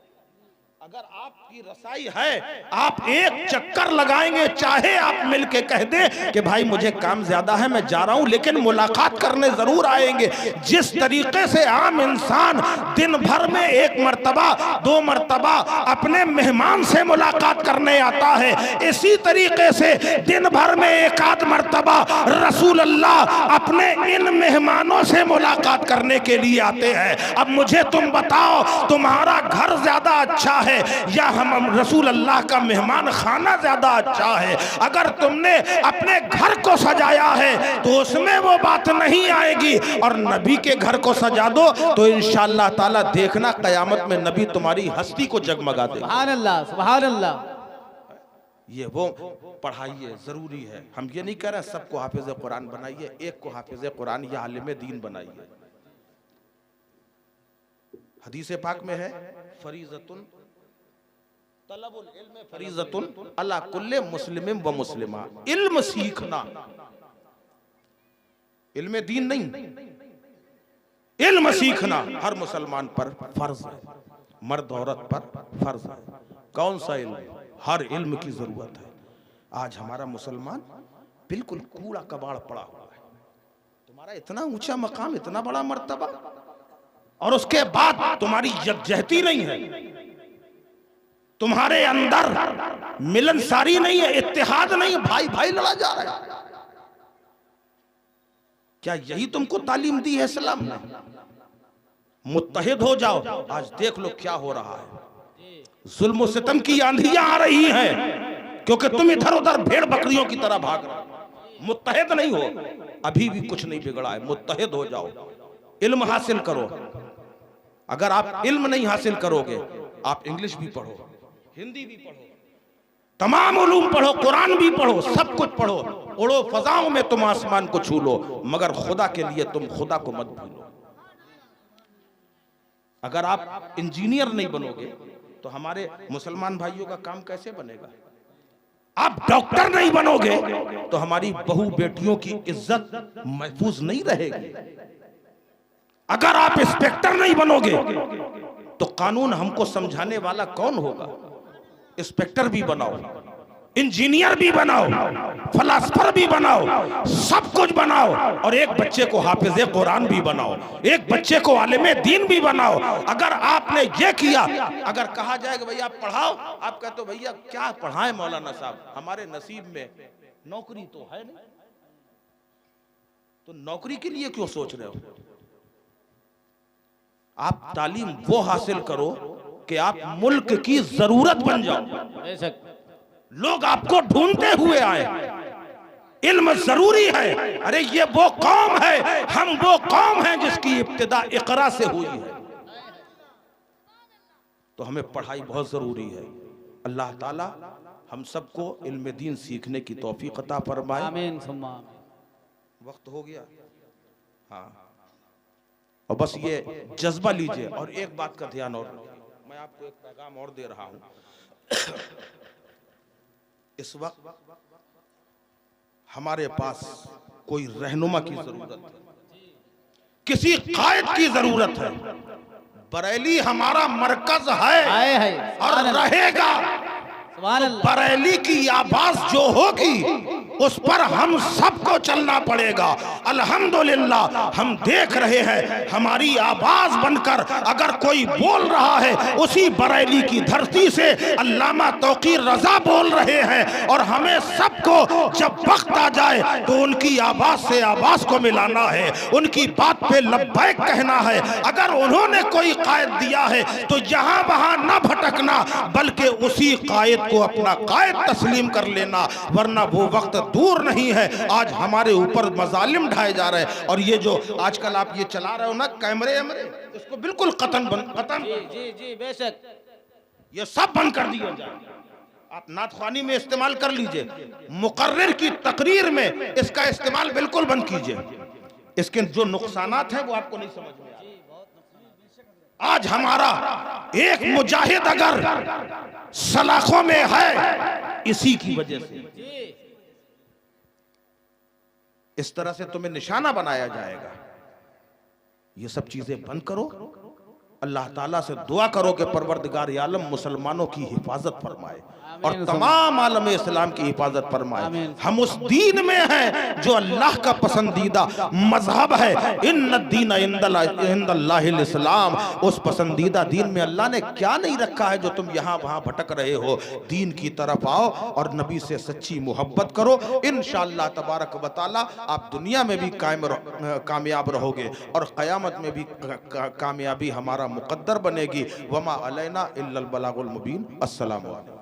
Speaker 1: अगर आपकी रसाई है, आप एक चक्कर लगाएंगे, चाहे आप मिलके कह दें कि भाई मुझे काम ज्यादा है, मैं जा रहा हूं, लेकिन मुलाकात करने जरूर आएंगे। जिस तरीके से आम इंसान दिन भर में 1 मर्तबा 2 मर्तबा अपने मेहमान से मुलाकात करने आता है, इसी तरीके से दिन भर में 1 मर्तबा रसूल अल्लाह अपने इन मेहमानों से मुलाकात करने के लिए आते हैं। अब मुझे तुम बताओ, तुम्हारा घर ज्यादा अच्छा है या हम रसूल अल्लाह का मेहमान खाना ज्यादा अच्छा है? अगर तुमने अपने घर को सजाया है तो उसमें वो बात नहीं आएगी, और नबी के घर को सजा दो तो इंशाअल्लाह ताला देखना कयामत में नबी तुम्हारी हस्ती को जगमगा देगा।
Speaker 2: सुभान अल्लाह, सुभान अल्लाह।
Speaker 1: ये वो पढ़ाइए, जरूरी है। हम ये नहीं कह रहे सबको हाफिज कुरान बनाइए, एक को हाफिज कुरान या आलिम दीन बनाइए। हदीस पाक में है, फरीज़तुन तलबुल इल्म फरीज़तुन अला कुल्ले मुस्लिमिन व मुस्लिमा। इल्म सीखना, इल्म दीन नहीं, इल्म सीखना हर मुसलमान पर फर्ज है, मर्द औरत पर फर्ज है। कौन सा इल्म? हर इल्म की जरूरत है। आज हमारा मुसलमान बिल्कुल कूड़ा कबाड़ पड़ा हुआ है। तुम्हारा इतना ऊंचा मकाम, इतना बड़ा मर्तबा, और उसके बाद तुम्हारी यकजहती नहीं है, तुम्हारे अंदर मिलनसारी नहीं है, इत्तेहाद नहीं है, भाई भाई लड़ा जा रहा है। क्या यही तुमको तालीम दी है इस्लाम ने? मुत्तहिद हो जाओ। आज देख लो क्या हो रहा है, जुल्म सितम की आंधियां आ रही हैं, क्योंकि तुम इधर उधर भेड़ बकरियों की तरह भाग रहे हो। मुत्तहिद नहीं हो, अभी भी कुछ नहीं बिगड़ा है, मुत्तहिद हो जाओ, इल्म हासिल करो। अगर आप इल्म नहीं हासिल करोगे, आप इंग्लिश भी पढ़ो, हिंदी भी पढ़ो, तमाम उलूम पढ़ो, कुरान भी पढ़ो, सब कुछ पढ़ो, उड़ो फजाओं में तुम आसमान को छू लो, मगर खुदा के लिए तुम खुदा को मत भूलो। अगर आप इंजीनियर नहीं बनोगे तो हमारे मुसलमान भाइयों का काम कैसे बनेगा? आप डॉक्टर नहीं बनोगे तो हमारी बहू बेटियों की इज्जत महफूज नहीं रहेगी। अगर आप इंस्पेक्टर नहीं बनोगे तो कानून हमको समझाने वाला कौन होगा? इंस्पेक्टर भी बनाओ, इंजीनियर भी बनाओ, फलासफर भी बनाओ, सब कुछ बनाओ, और एक बच्चे को हाफिज कुरान भी बनाओ, एक बच्चे को आलिम दीन भी बनाओ। अगर आपने ये किया, अगर कहा जाएगा भैया आप पढ़ाओ, आप कहते हो भैया क्या पढ़ाएं मौलाना साहब, हमारे नसीब में नौकरी तो है नहीं, तो नौकरी के लिए क्यों सोच रहे हो? आप तालीम वो हासिल करो कि आप मुल्क की जरूरत बन जाओ, लोग आपको ढूंढते हुए आए। इल्म जरूरी है। अरे ये वो कौम है, हम वो कौम हैं जिसकी इब्तिदा इकरा से हुई है, तो हमें पढ़ाई बहुत जरूरी है। अल्लाह ताला हम सबको इल्म दीन सीखने की तौफीक अता फरमाए।
Speaker 2: आमीन सुम्मा आमीन।
Speaker 1: वक्त हो गया, हाँ, और बस ये जज्बा लीजिए। और एक बात का ध्यान, और मैं आपको एक पैगाम और दे रहा हूं। इस वक्त हमारे पास कोई रहनुमा की जरूरत है, किसी कायद की जरूरत है। बरेली हमारा मरकज है और रहेगा। बरेली की आवाज जो होगी उस पर हम सबको चलना पड़ेगा। अल्हम्दुलिल्लाह हम देख रहे हैं, हमारी आवाज बनकर अगर कोई बोल रहा है, उसी बरेली की धरती से अल्लामा तौकीर रजा बोल रहे हैं, और हमें सबको जब वक्त आ जाए तो उनकी आवाज से आवाज को मिलाना है, उनकी बात पे लब्बैक कहना है। अगर उन्होंने कोई कायद दिया है तो यहाँ वहाँ न भटकना, बल्कि उसी कायद को अपना कायद तस्लीम कर लेना, वरना वो वक्त दूर नहीं है। आज हमारे ऊपर मजालिम ढाए जा रहे हैं। और ये जो आजकल आप ये चला रहे हो ना कैमरे वैमरे, इसको बिल्कुल कतन
Speaker 2: जी जी बेशक,
Speaker 1: ये सब बंद कर दिया जाए। आप नाथख्वानी में इस्तेमाल कर लीजिए, मुकर्रिर की तकरीर में इसका इस्तेमाल बिल्कुल बंद कीजिए। इसके जो नुकसानात हैं वो आपको नहीं समझ में आ रहे। आज हमारा एक मुजाहिद अगर सलाखों में है इसी की वजह से। इस तरह से तुम्हें निशाना बनाया जाएगा। ये सब चीजें बंद करो। अल्लाह ताला से दुआ करो कि परवरदिगार आलम मुसलमानों की हिफाजत फरमाए और तमाम आलम इस्लाम की हिफाजत फरमाए। हम उस दीन में हैं जो अल्लाह का पसंदीदा मजहब है। इन्न दीन इंदल्लाहिल इस्लाम। उस पसंदीदा दीन में अल्लाह ने क्या नहीं रखा है जो तुम यहाँ वहाँ भटक रहे हो। दीन की तरफ आओ और नबी से सच्ची मोहब्बत करो। इंशाअल्लाह तबारक व तआला आप दुनिया में भी कामयाब रहोगे और क़यामत में भी कामयाबी हमारा मुक़द्दर बनेगी। वमा अलैना इल्लल बलागुल मुबीन। अस्सलामु अलैकुम।